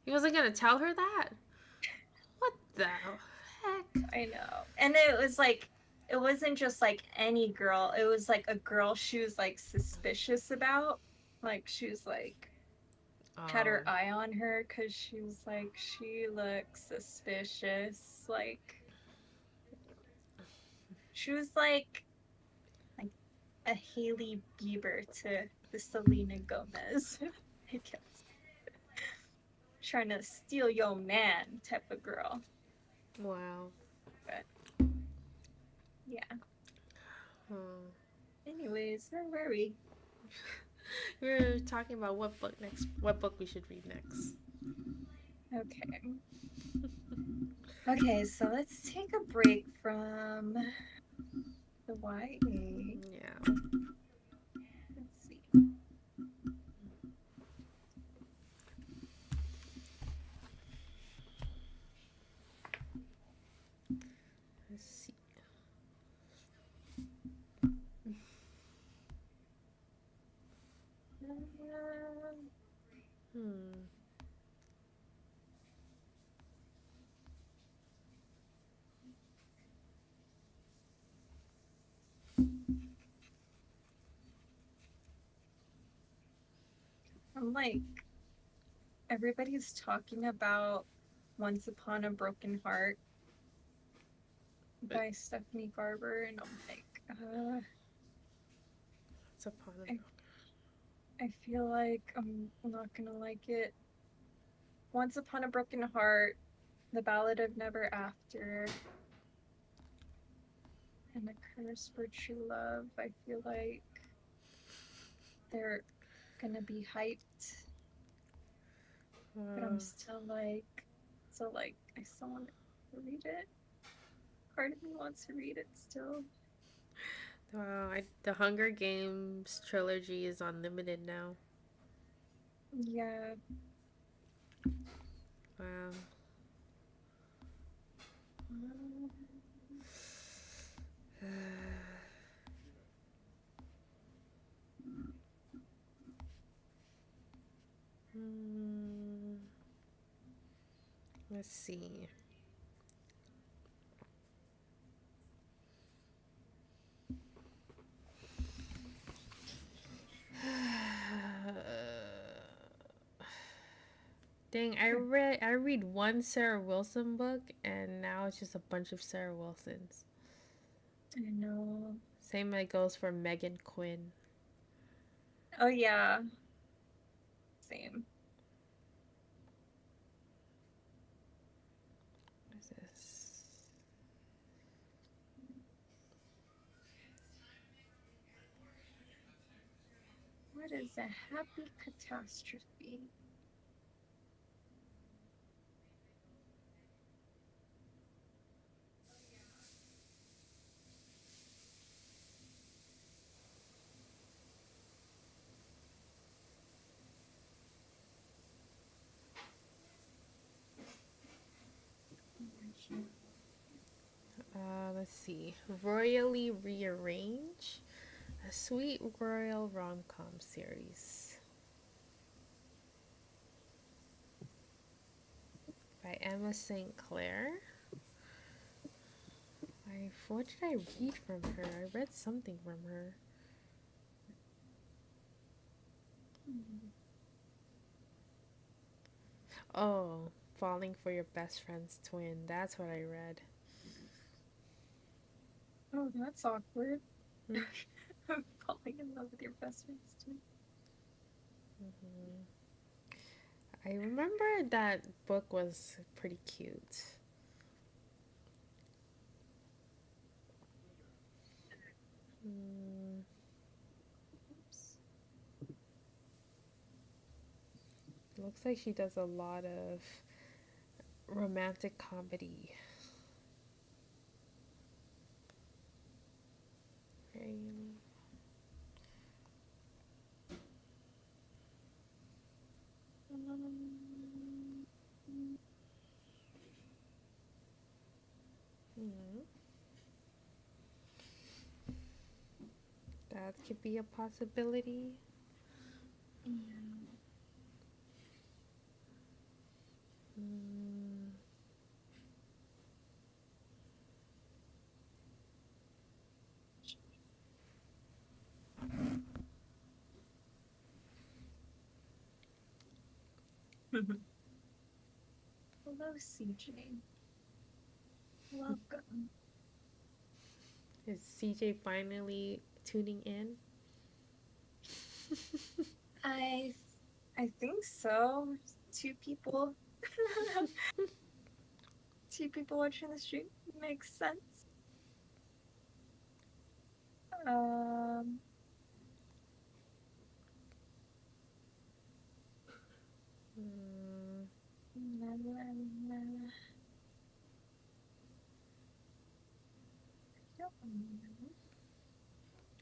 He wasn't gonna tell her that? What the heck? I know. And it was like, it wasn't just like any girl. It was like a girl she was like suspicious about. Like she was like had Oh. her eye on her because she was like she looks suspicious. Like she was like a Haley Bieber to the Selena Gomez, I guess. Trying to steal your man type of girl. Wow. But yeah. Hmm. Anyways, where were we? We were talking about what book next. What book we should read next. Okay. Okay, so let's take a break from the YA. Yeah. Let's see. Let's see. Hmm. I'm like, everybody's talking about Once Upon a Broken Heart by Stephanie Garber, and I'm like, It's upon a I, book. I feel like I'm not gonna like it. Once Upon a Broken Heart, The Ballad of Never After, and A Curse for True Love. I feel like they're gonna be hyped, but I'm still like, I still want to read it. Part of me wants to read it still. Wow. The Hunger Games trilogy is unlimited now. Yeah. Wow. Um, Hmm. Let's see. Dang, I read one Sarah Wilson book and now it's just a bunch of Sarah Wilsons. I know. Same like goes for Megan Quinn. Oh yeah. Same. What is this? What is a happy catastrophe? Let's see. Royally Rearrange, a sweet royal rom-com series by Emma St. Clair. What did I read from her? I read something from her. Oh, Falling for Your Best Friend's Twin. That's what I read. Oh, that's awkward. Hmm. I'm falling in love with your best friends too. Mm-hmm. I remember that book was pretty cute. Mm, Oops. looks like she does a lot of romantic comedy. Right? Um, Mm, that could be a possibility. yeah. Hello, CJ. Welcome. Is CJ finally tuning in? I I think so. Two people. Two people watching the stream makes sense. Um, Mm. la, la, la. I don't remember.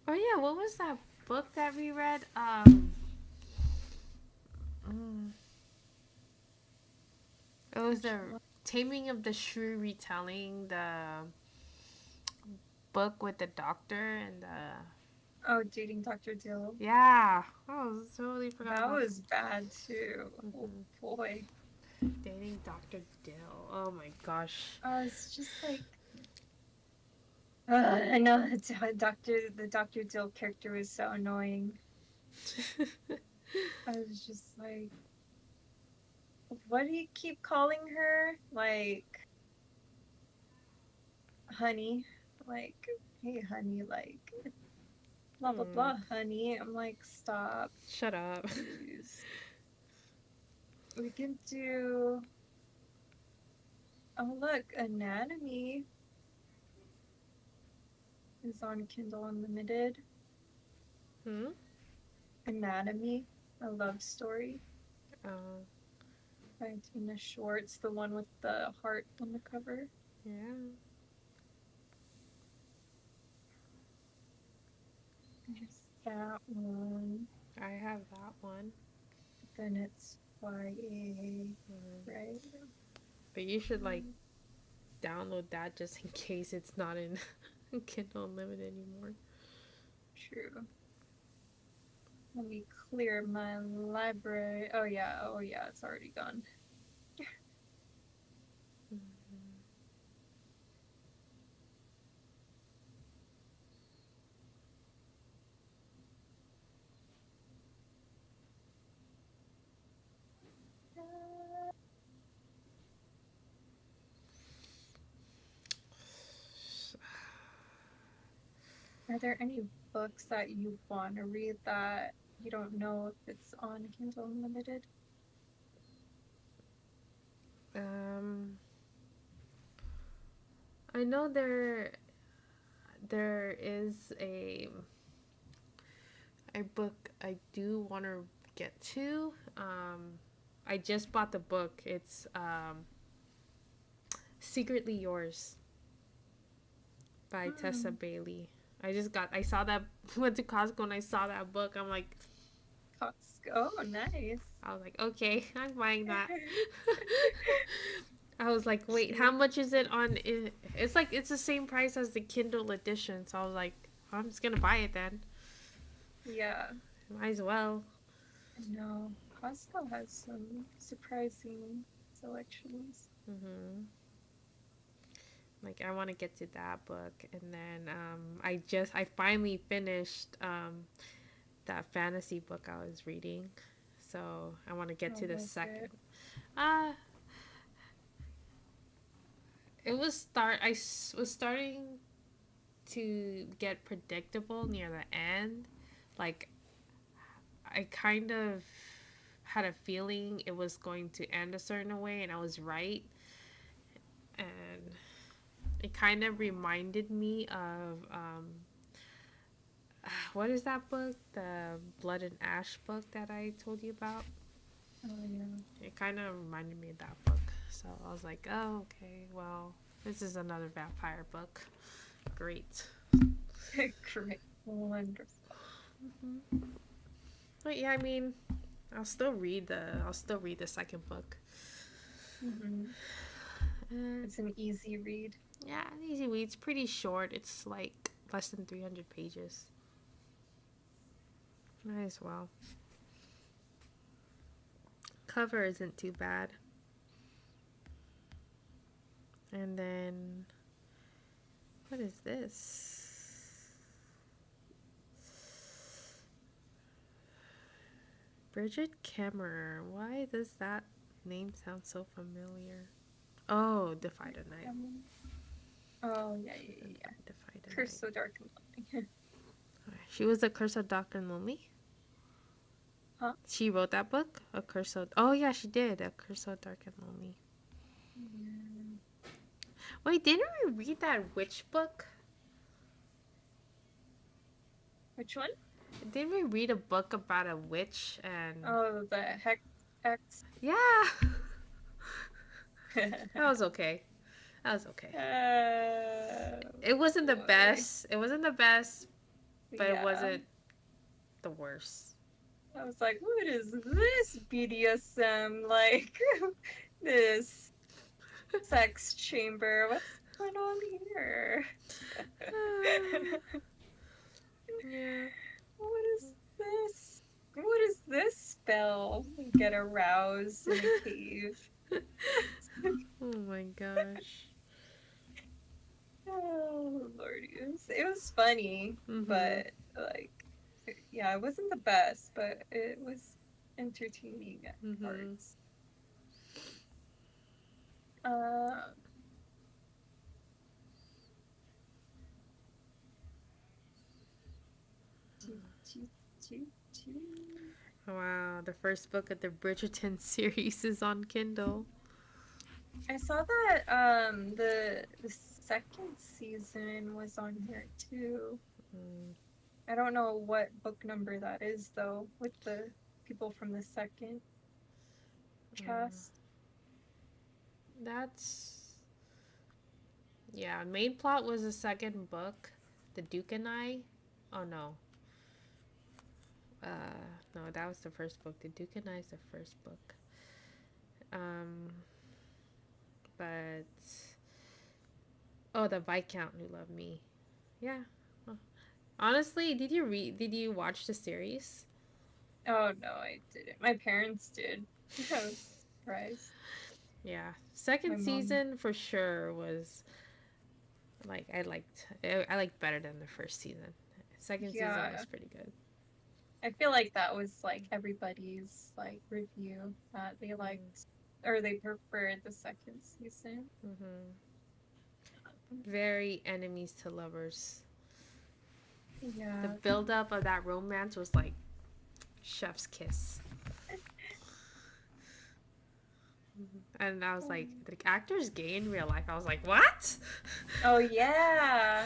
Oh yeah, what was that book that we read? Mm, it was Which the one? Taming of the Shrew retelling, the book with the doctor and the Oh, Dating Dr. Dill. yeah. Oh, totally forgot That about was bad too. Oh mm-hmm. boy. Dating Dr. Dill. Oh my gosh. It's just like I know the Dr. Dill character was so annoying. I was just like, what do you keep calling her? Like, honey. Like, hey, honey. Like, blah blah Hmm. blah, honey. I'm like, stop, Shut up. please. We can do. Oh look, Anatomy is on Kindle Unlimited. Hmm. Anatomy, a love story Oh by Tina Schwartz, the one with the heart on the cover. yeah. There's that one. I have that one. Then it's YA, Hmm. right? But you should like download that just in case it's not in Kindle Unlimited anymore. True. Let me clear my library. Oh yeah, it's already gone. Are there any books that you want to read that you don't know if it's on Kindle Unlimited? Um, I know there is a book I do want to get to. I just bought the book. It's Secretly Yours by Tessa Hmm. Bailey. I saw that, went to Costco and I saw that book. I'm like, Costco. Oh, nice. I was like, okay, I'm buying that. I was like, wait, how Cute. much is it on? It's like, it's the same price as the Kindle edition. So I was like, I'm just going to buy it then. Yeah. Might as well. No, Costco has some surprising selections. Hmm. Like, I want to get to that book. And then I finally finished that fantasy book I was reading. So I want to get How to the was second. it? Uh, was starting to get predictable near the end. Like, I kind of had a feeling it was going to end a certain way, and I was right. And it kind of reminded me of what is that book? The Blood and Ash book that I told you about. Oh yeah. It kind of reminded me of that book. So I was like, oh, okay, well, this is another vampire book. Great. Great. Wonderful. Mm-hmm. But yeah, I mean, I'll still read the second book. Mm-hmm. Uh, It's an easy read. yeah, easy read. It's pretty short. It's like less than 300 pages. Might as well. Cover isn't too bad. And then what is this? Bridget Kemmerer. Why does that? Name sounds so familiar. Oh, Defy the Night. Oh, yeah, yeah, yeah, yeah. Defy the Curse Night. so dark and lovely. She was the Curse of Dr. Lonely. Huh? She wrote that book? A Curse of... Oh, yeah, she did. A Curse of Dark and Lonely. Yeah. Wait, didn't we read that witch book? Which one? Didn't we read a book about a witch and... Oh, the Hex X. Yeah! That was okay. That was okay. It wasn't the Boy. best. It wasn't the best, but it Yeah. wasn't the worst. I was like, what is this BDSM? Like, this sex chamber? What's going on here? Yeah. What is this? What is this spell? Get aroused in a cave. Oh my gosh. Oh, Lord. It was funny, Mm-hmm. but, like, yeah, it wasn't the best, but it was entertaining at Mm-hmm. parts. Uh, do, do, do, do. Wow, the first book of the Bridgerton series is on Kindle. I saw that the second season was on here too. Mm, I don't know what book number that is though, with the people from the second uh, cast. that's yeah. Main plot was the second book, The Duke and I. Oh no. No, that was the first book. The Duke and I is the first book. Um, but oh, the Viscount Who Loved Me. Yeah. Oh. Honestly, did you read? Did you watch the series? Oh no, I didn't. My parents did. I was surprised. Yeah, My second mom. season for sure was like I liked better than the first season. Second season Yeah, was pretty good. I feel like that was like everybody's like review that they liked or they preferred the second season. Mm-hmm. Very enemies to lovers. The Yeah. build up of that romance was like chef's kiss. And I was like, the actor's gay in real life. I was like, what? Oh yeah.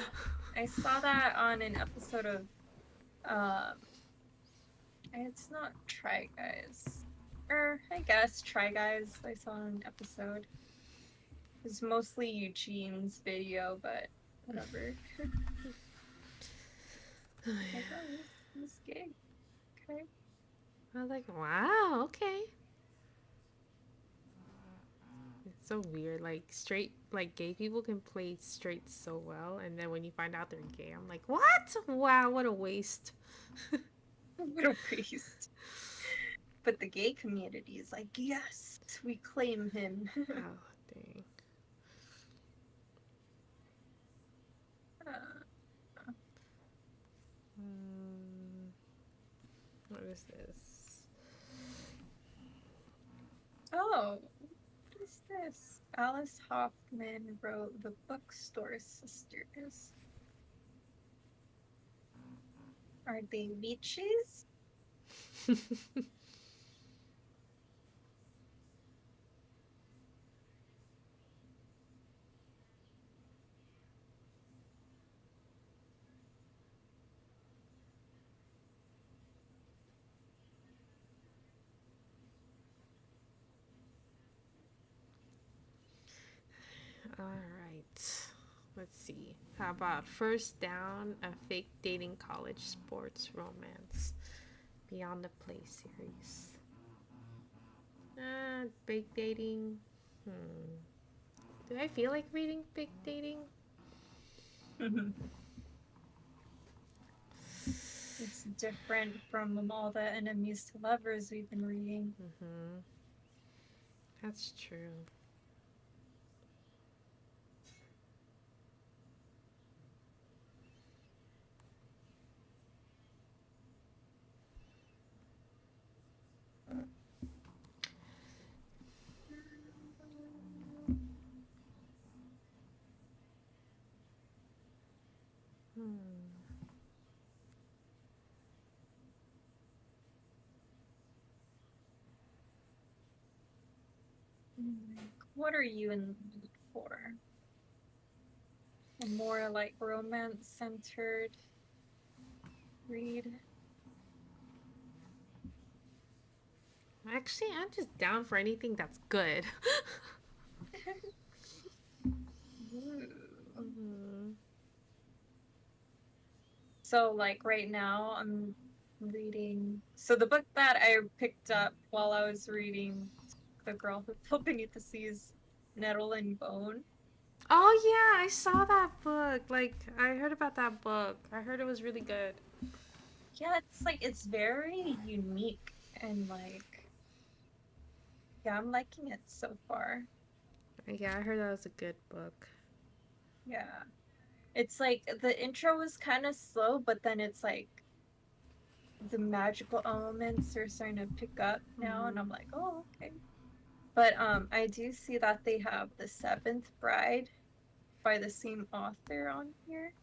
I saw that on an episode of um it's not Try Guys. Or I guess Try Guys. I saw an episode. It's mostly Eugene's video, but whatever. Like, oh, he's gay. Okay. I was like, wow, okay. It's so weird. Like straight, like gay people can play straight so well, and then when you find out they're gay, I'm like, what? Wow, what a waste. What a waste. But the gay community is like, yes, we claim him. Oh, dang. Hmm, what is this? Oh, what is this? Alice Hoffman wrote The Bookstore Sisters. Are they witches? All right. Let's see. How about First Down, a fake dating college sports romance? Beyond the Play series. Fake dating. Hmm. Do I feel like reading fake dating? It's different from all the enemies to lovers we've been reading. Mm-hmm. That's true. Like, what are you in the mood for? A more like romance centered read. Actually, I'm just down for anything that's good. Ooh. Mm-hmm. So like right now I'm reading so the book that I picked up while I was reading The Girl Who Fell Beneath the Sea's Nettle and Bone. Oh yeah, I saw that book. Like I heard about that book. I heard it was really good. Yeah, it's like it's very unique and like yeah, I'm liking it so far. Yeah, I heard that was a good book. Yeah. It's like the intro was kind of slow, but then it's like the magical elements are starting to pick up now and I'm Mm-hmm. like, "Oh, okay." But I do see that they have The Seventh Bride by the same author on here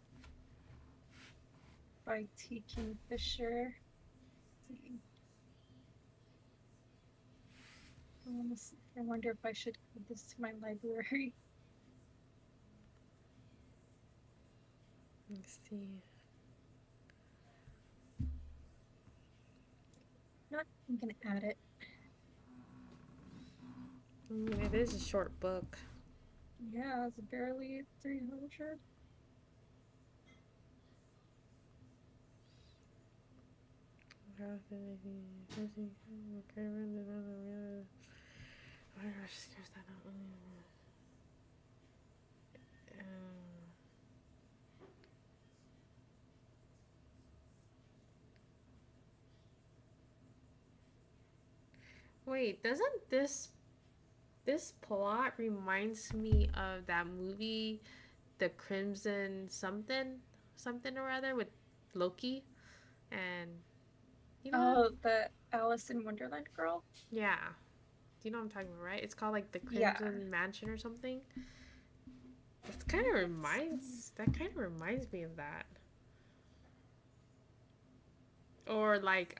by T. Kingfisher. Let's see. I wonder if I should add this to my library. Let's see. Not I'm gonna add it. It is a short book. Yeah, it's barely 300. Wait, doesn't this plot reminds me of that movie, The Crimson something or other with Loki and you know what? Oh, the Alice in Wonderland girl? Yeah, do you know what I'm talking about, right? It's called like The Yeah. Crimson Mansion or something. Let's That kind of reminds me of that. Or like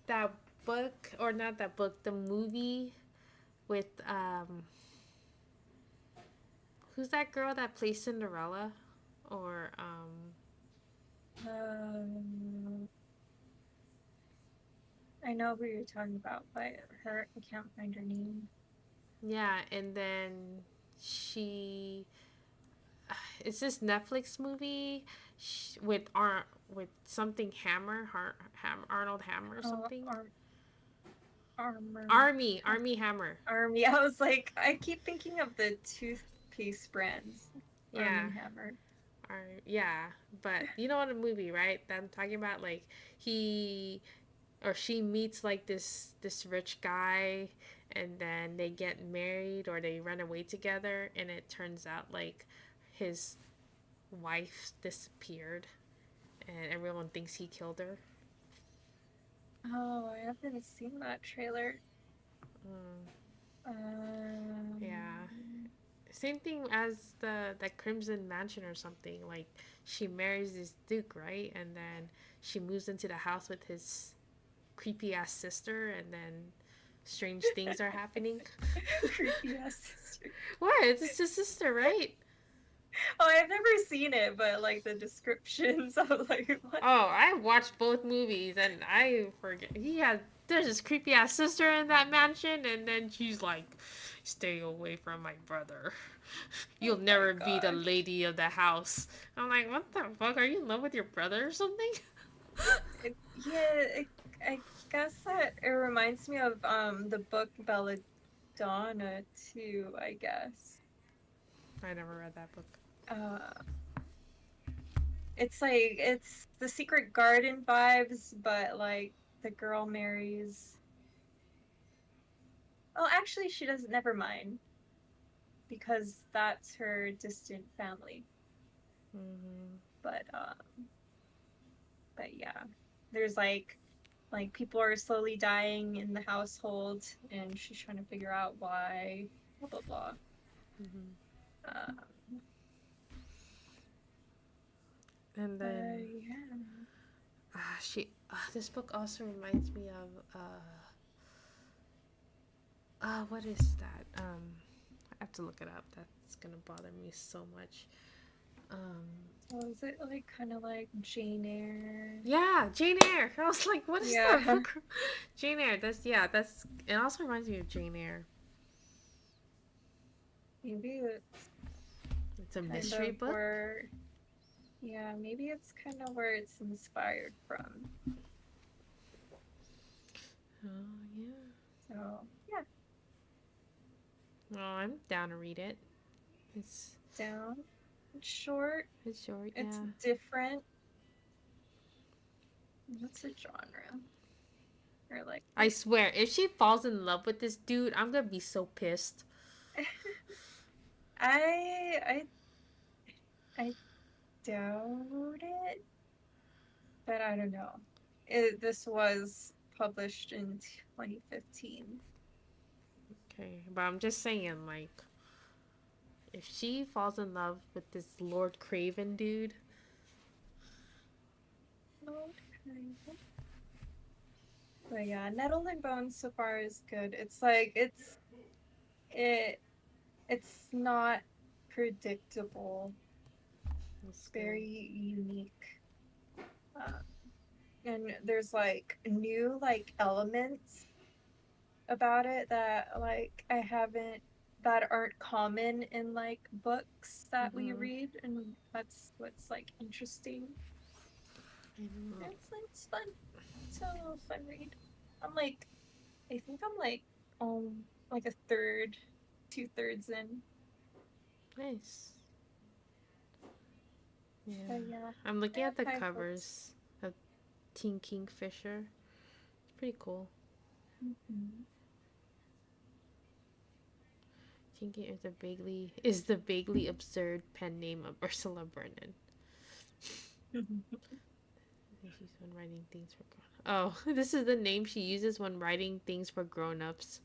that book or not that book, the movie with who's that girl that plays Cinderella? Or um I know who you're talking about, but her I can't find her name. yeah, and then she it's this Netflix movie with something Arnold Hammer or Oh, something. Armor. Army Hammer. Army. I was like, I keep thinking of the toothpaste brands. Yeah, Army Hammer. yeah, but you know what a movie, right? That I'm talking about. Like he or she meets like this rich guy, and then they get married or they run away together, and it turns out like his wife disappeared, and everyone thinks he killed her. Oh, I haven't seen that trailer. Mm, yeah, Um, same thing as the Crimson Mansion or something. Like she marries this duke, right? And then she moves into the house with his creepy ass sister, and then strange things are happening. creepy ass sister. What? It's his sister, right? Oh, I've never seen it, but like the descriptions, I was like, what? Oh, I watched both movies, and I forget he had. There's this creepy ass sister in that mansion, and then she's like, "Stay away from my brother. Oh You'll my never be the gosh. lady of the house." I'm like, "What the fuck? Are you in love with your brother or something?" I guess that it reminds me of the book Belladonna too, I guess. I never read that book. Uh it's like it's the Secret Garden vibes, but like the girl marries oh actually she doesn't never mind because that's her distant family. Mm-hmm. But but yeah. There's like people are slowly dying in the household and she's trying to figure out why blah blah blah. Mm-hmm. Uh, And then yeah. she this book also reminds me of What is that? I have to look it up. That's gonna bother me so much. Um, So is it like kind of like Jane Eyre? yeah, Jane Eyre. I was like, what is that Yeah. book? Jane Eyre. That's yeah. That's it. Also reminds me of Jane Eyre. Maybe it's It's a kind mystery of book. where, yeah, maybe it's kind of where it's inspired from. Oh yeah. So, yeah, Oh, I'm down to read it. It's down. It's short. it's short. It's Yeah. different. What's the genre? Or like I what? swear, if she falls in love with this dude, I'm gonna be so pissed. I I doubt it, but I don't know. This was published in 2015. Okay, but I'm just saying, like, if she falls in love with this Lord Craven dude, Okay. But yeah, Nettle and Bones so far is good. It's like it it's not predictable. it's It's good. very unique. Uh, and there's like new like elements about it that like I haven't that aren't common in like books that we Mm-hmm. read, and that's what's like interesting. I know. It's fun. It's a fun read. I'm like I think I'm like a third, 2/3 in. Nice. Yeah. But yeah, I'm I looking have at the high hopes. covers of Teen Kingfisher. It's pretty cool. Mhm. Teen King is the vaguely absurd pen name of Ursula Vernon. She's when writing things for grown. Oh, this is the name she uses when writing things for grown-ups.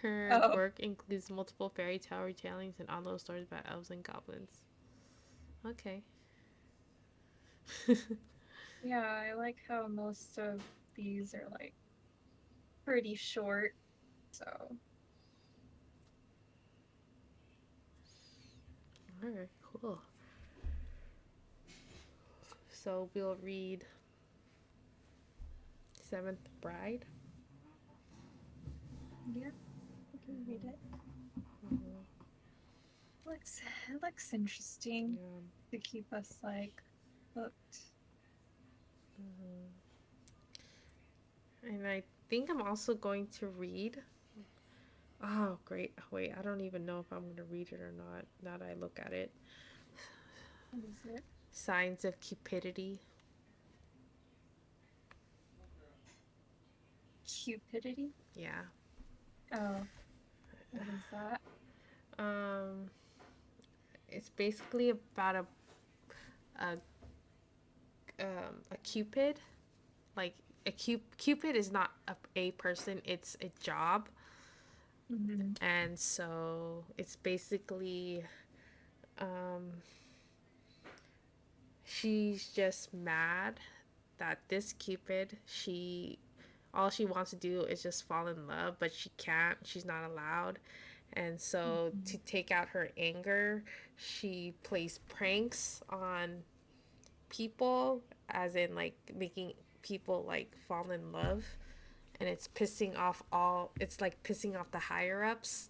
Her Oh, work includes multiple fairy tale retellings and online stories about elves and goblins. Okay. yeah, I like how most of these are like pretty short. So, Alright, cool. So we'll read Seventh Bride. yeah, I can read it. Mm-hmm. It looks interesting Yeah. to keep us like hooked. Mm-hmm. And I think I'm also going to read. Oh, great. Wait, I don't even know if I'm going to read it or not now that I look at it. What is it? Signs of Cupidity. Cupidity? Yeah. Oh, what is that? Um, it's basically about a a cupid. Like cupid is not a person; it's a job, Mm-hmm. and so it's basically um, she's just mad that this cupid she all she wants to do is just fall in love, but she can't. She's not allowed. And so Mm-hmm. to take out her anger, she plays pranks on people, as in like making people like fall in love, and it's like pissing off the higher ups.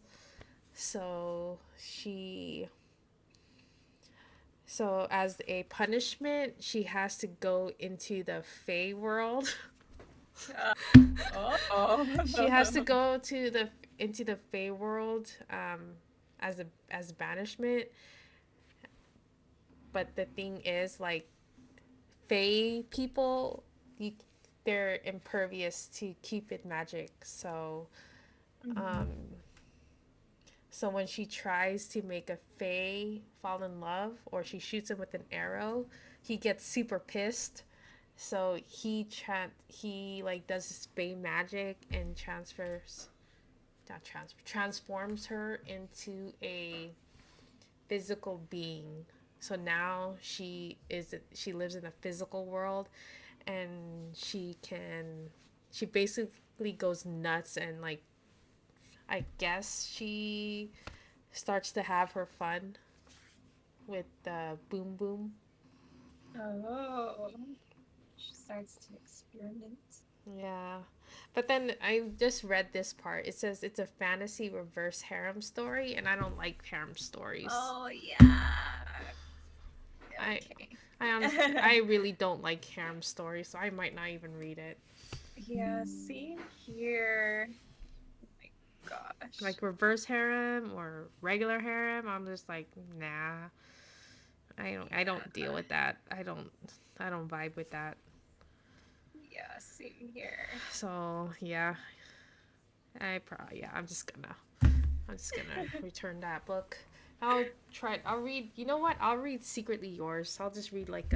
So as a punishment, she has to go into the Fey world. Oh. She has to go to the into the Fey world as banishment. But the thing is, like, Fey people, you, they're impervious to Cupid magic. Mhm. Um, so when she tries to make a Fey fall in love, or she shoots him with an arrow, he gets super pissed. So he like does his Fey magic and transforms her into a physical being. So now she lives in a physical world, and she basically goes nuts and like I guess she starts to have her fun with Boom Boom. Oh, she starts to experiment. Yeah. But then I just read this part. It says it's a fantasy reverse harem story, and I don't like harem stories. Oh yeah. I Okay. I really don't like harem stories, so I might not even read it. Yeah, same here. Oh my gosh. Like reverse harem or regular harem, I'm just like, nah. I don't deal Yeah. with that. I don't vibe with that. Yeah, same here. So, yeah. I'm just gonna return that book. I'll read, you know what? I'll read Secretly Yours. I'll just read like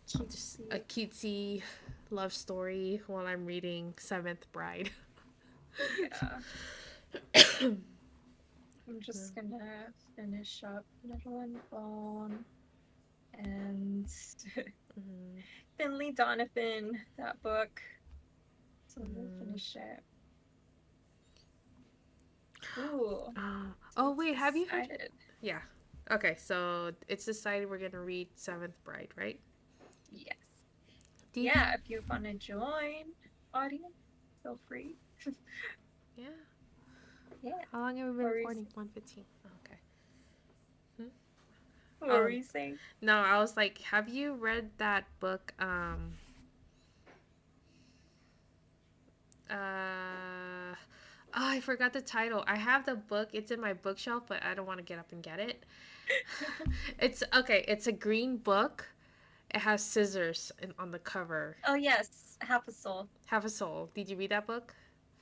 just a Cutesy. cutesy love story while I'm reading Seventh Bride. Yeah. I'm just gonna finish up Nettle and Bone and Mm-hmm. Finley Donovan, that book. So we'll Mm-hmm. finish it. Ooh, Oh it's wait, have you heard? decided. Yeah. Okay, so it's decided we're gonna read Seventh Bride, right? Yes. Did you? Yeah, if you want to join, audience, feel free. Yeah. Yeah. How long have we been What were you, recording? 1:15. Okay. Hmm? what were Oh you saying? no, I was like, have you read that book? Oh, I forgot the title. I have the book. It's in my bookshelf, but I don't want to get up and get it. It's okay. It's a green book. It has scissors on the cover. Oh, yes, Half a Soul. Have a Soul. Did you read that book?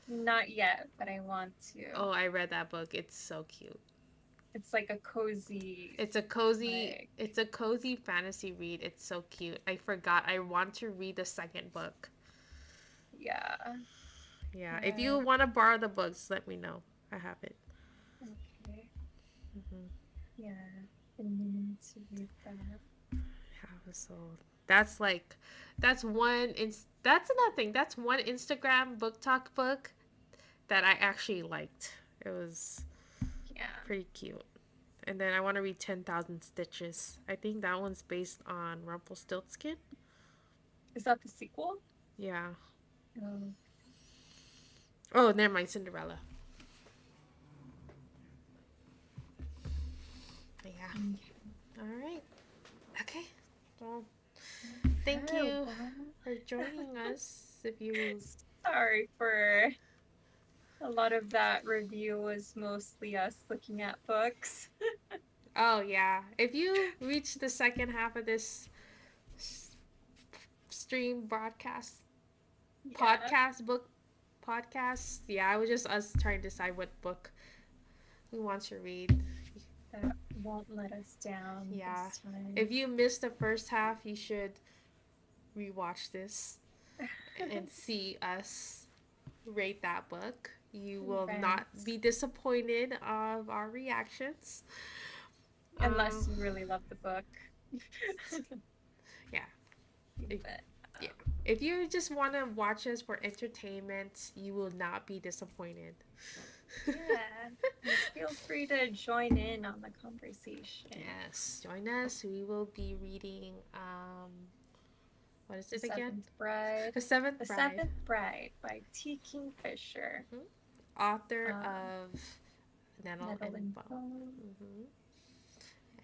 Not yet, but I want to. Oh, I read that book. It's so cute. It's like a cozy, It's a cozy. like, It's a cozy fantasy read. It's so cute. I forgot. I want to read the second book. yeah. Yeah. If you Yeah. want to borrow the books, let me know. I have it. Okay. Mm-hmm. Yeah. Been meaning to read that. So that's like that's that's another thing. That's one Instagram book talk book that I actually liked. It was Yeah. pretty cute. And then I want to read 10,000 Stitches. I think that one's based on Rumpelstiltskin. Is that the sequel? Yeah. Oh. Oh, never mind, Cinderella. Yeah. Okay. All right. Okay. Well, thank Okay, you well, for joining us. If you sorry for a lot of that review was mostly us looking at books. Oh yeah, if you reach the second half of this stream broadcast Yeah, podcast book podcast, yeah, it was just us trying to decide what book we want to read. that won't let us down Yeah, this time. if you missed the first half, you should rewatch this and see us rate that book. You will not Rent. be disappointed of our reactions. Unless Um, you really love the book. yeah, if, But yeah. If you just want to watch us for entertainment, you will not be disappointed. yeah, and feel free to join in on the conversation. Yes, join us. We will be reading what is The it again? Seventh Bride. The Seventh The Bride. Seventh Bride by T. Kingfisher. Mm-hmm. Author Um, of Nettle Nettle and and Bone. Bone. Mm-hmm.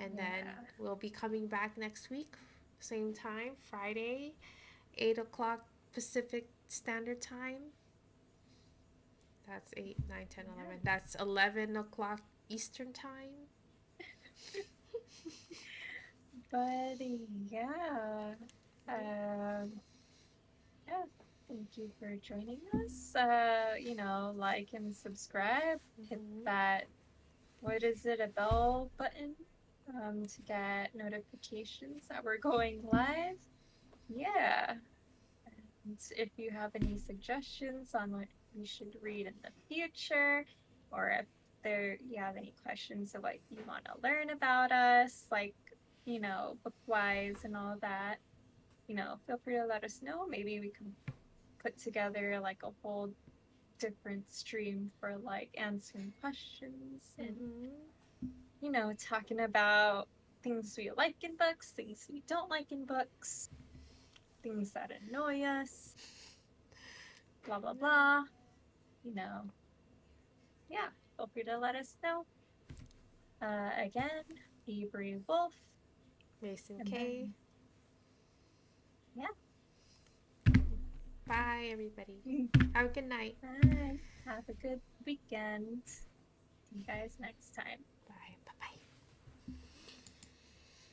And then Yeah. we'll be coming back next week, same time, Friday, 8 o'clock Pacific Standard Time. That's 8, 9, 10, Yeah. 11. That's 11 o'clock Eastern Time. But yeah. Um, yeah. Thank you for joining us. Like and subscribe. Hit Mm-hmm. that, what is it, a bell button, to get notifications that we're going live. Yeah. And if you have any suggestions on what we should read in the future, or if you have any questions of what you want to learn about us, like, book wise and all that, feel free to let us know. Maybe we can put together like a whole different stream for like answering questions and, Mm-hmm. talking about things we like in books, things we don't like in books, things that annoy us, blah, blah, blah. You know, yeah, feel free to let us know. Again, Avery Wolf. Mason And K. then, yeah. Bye, everybody. Have a good night. Bye. Have a good weekend. See you guys next time.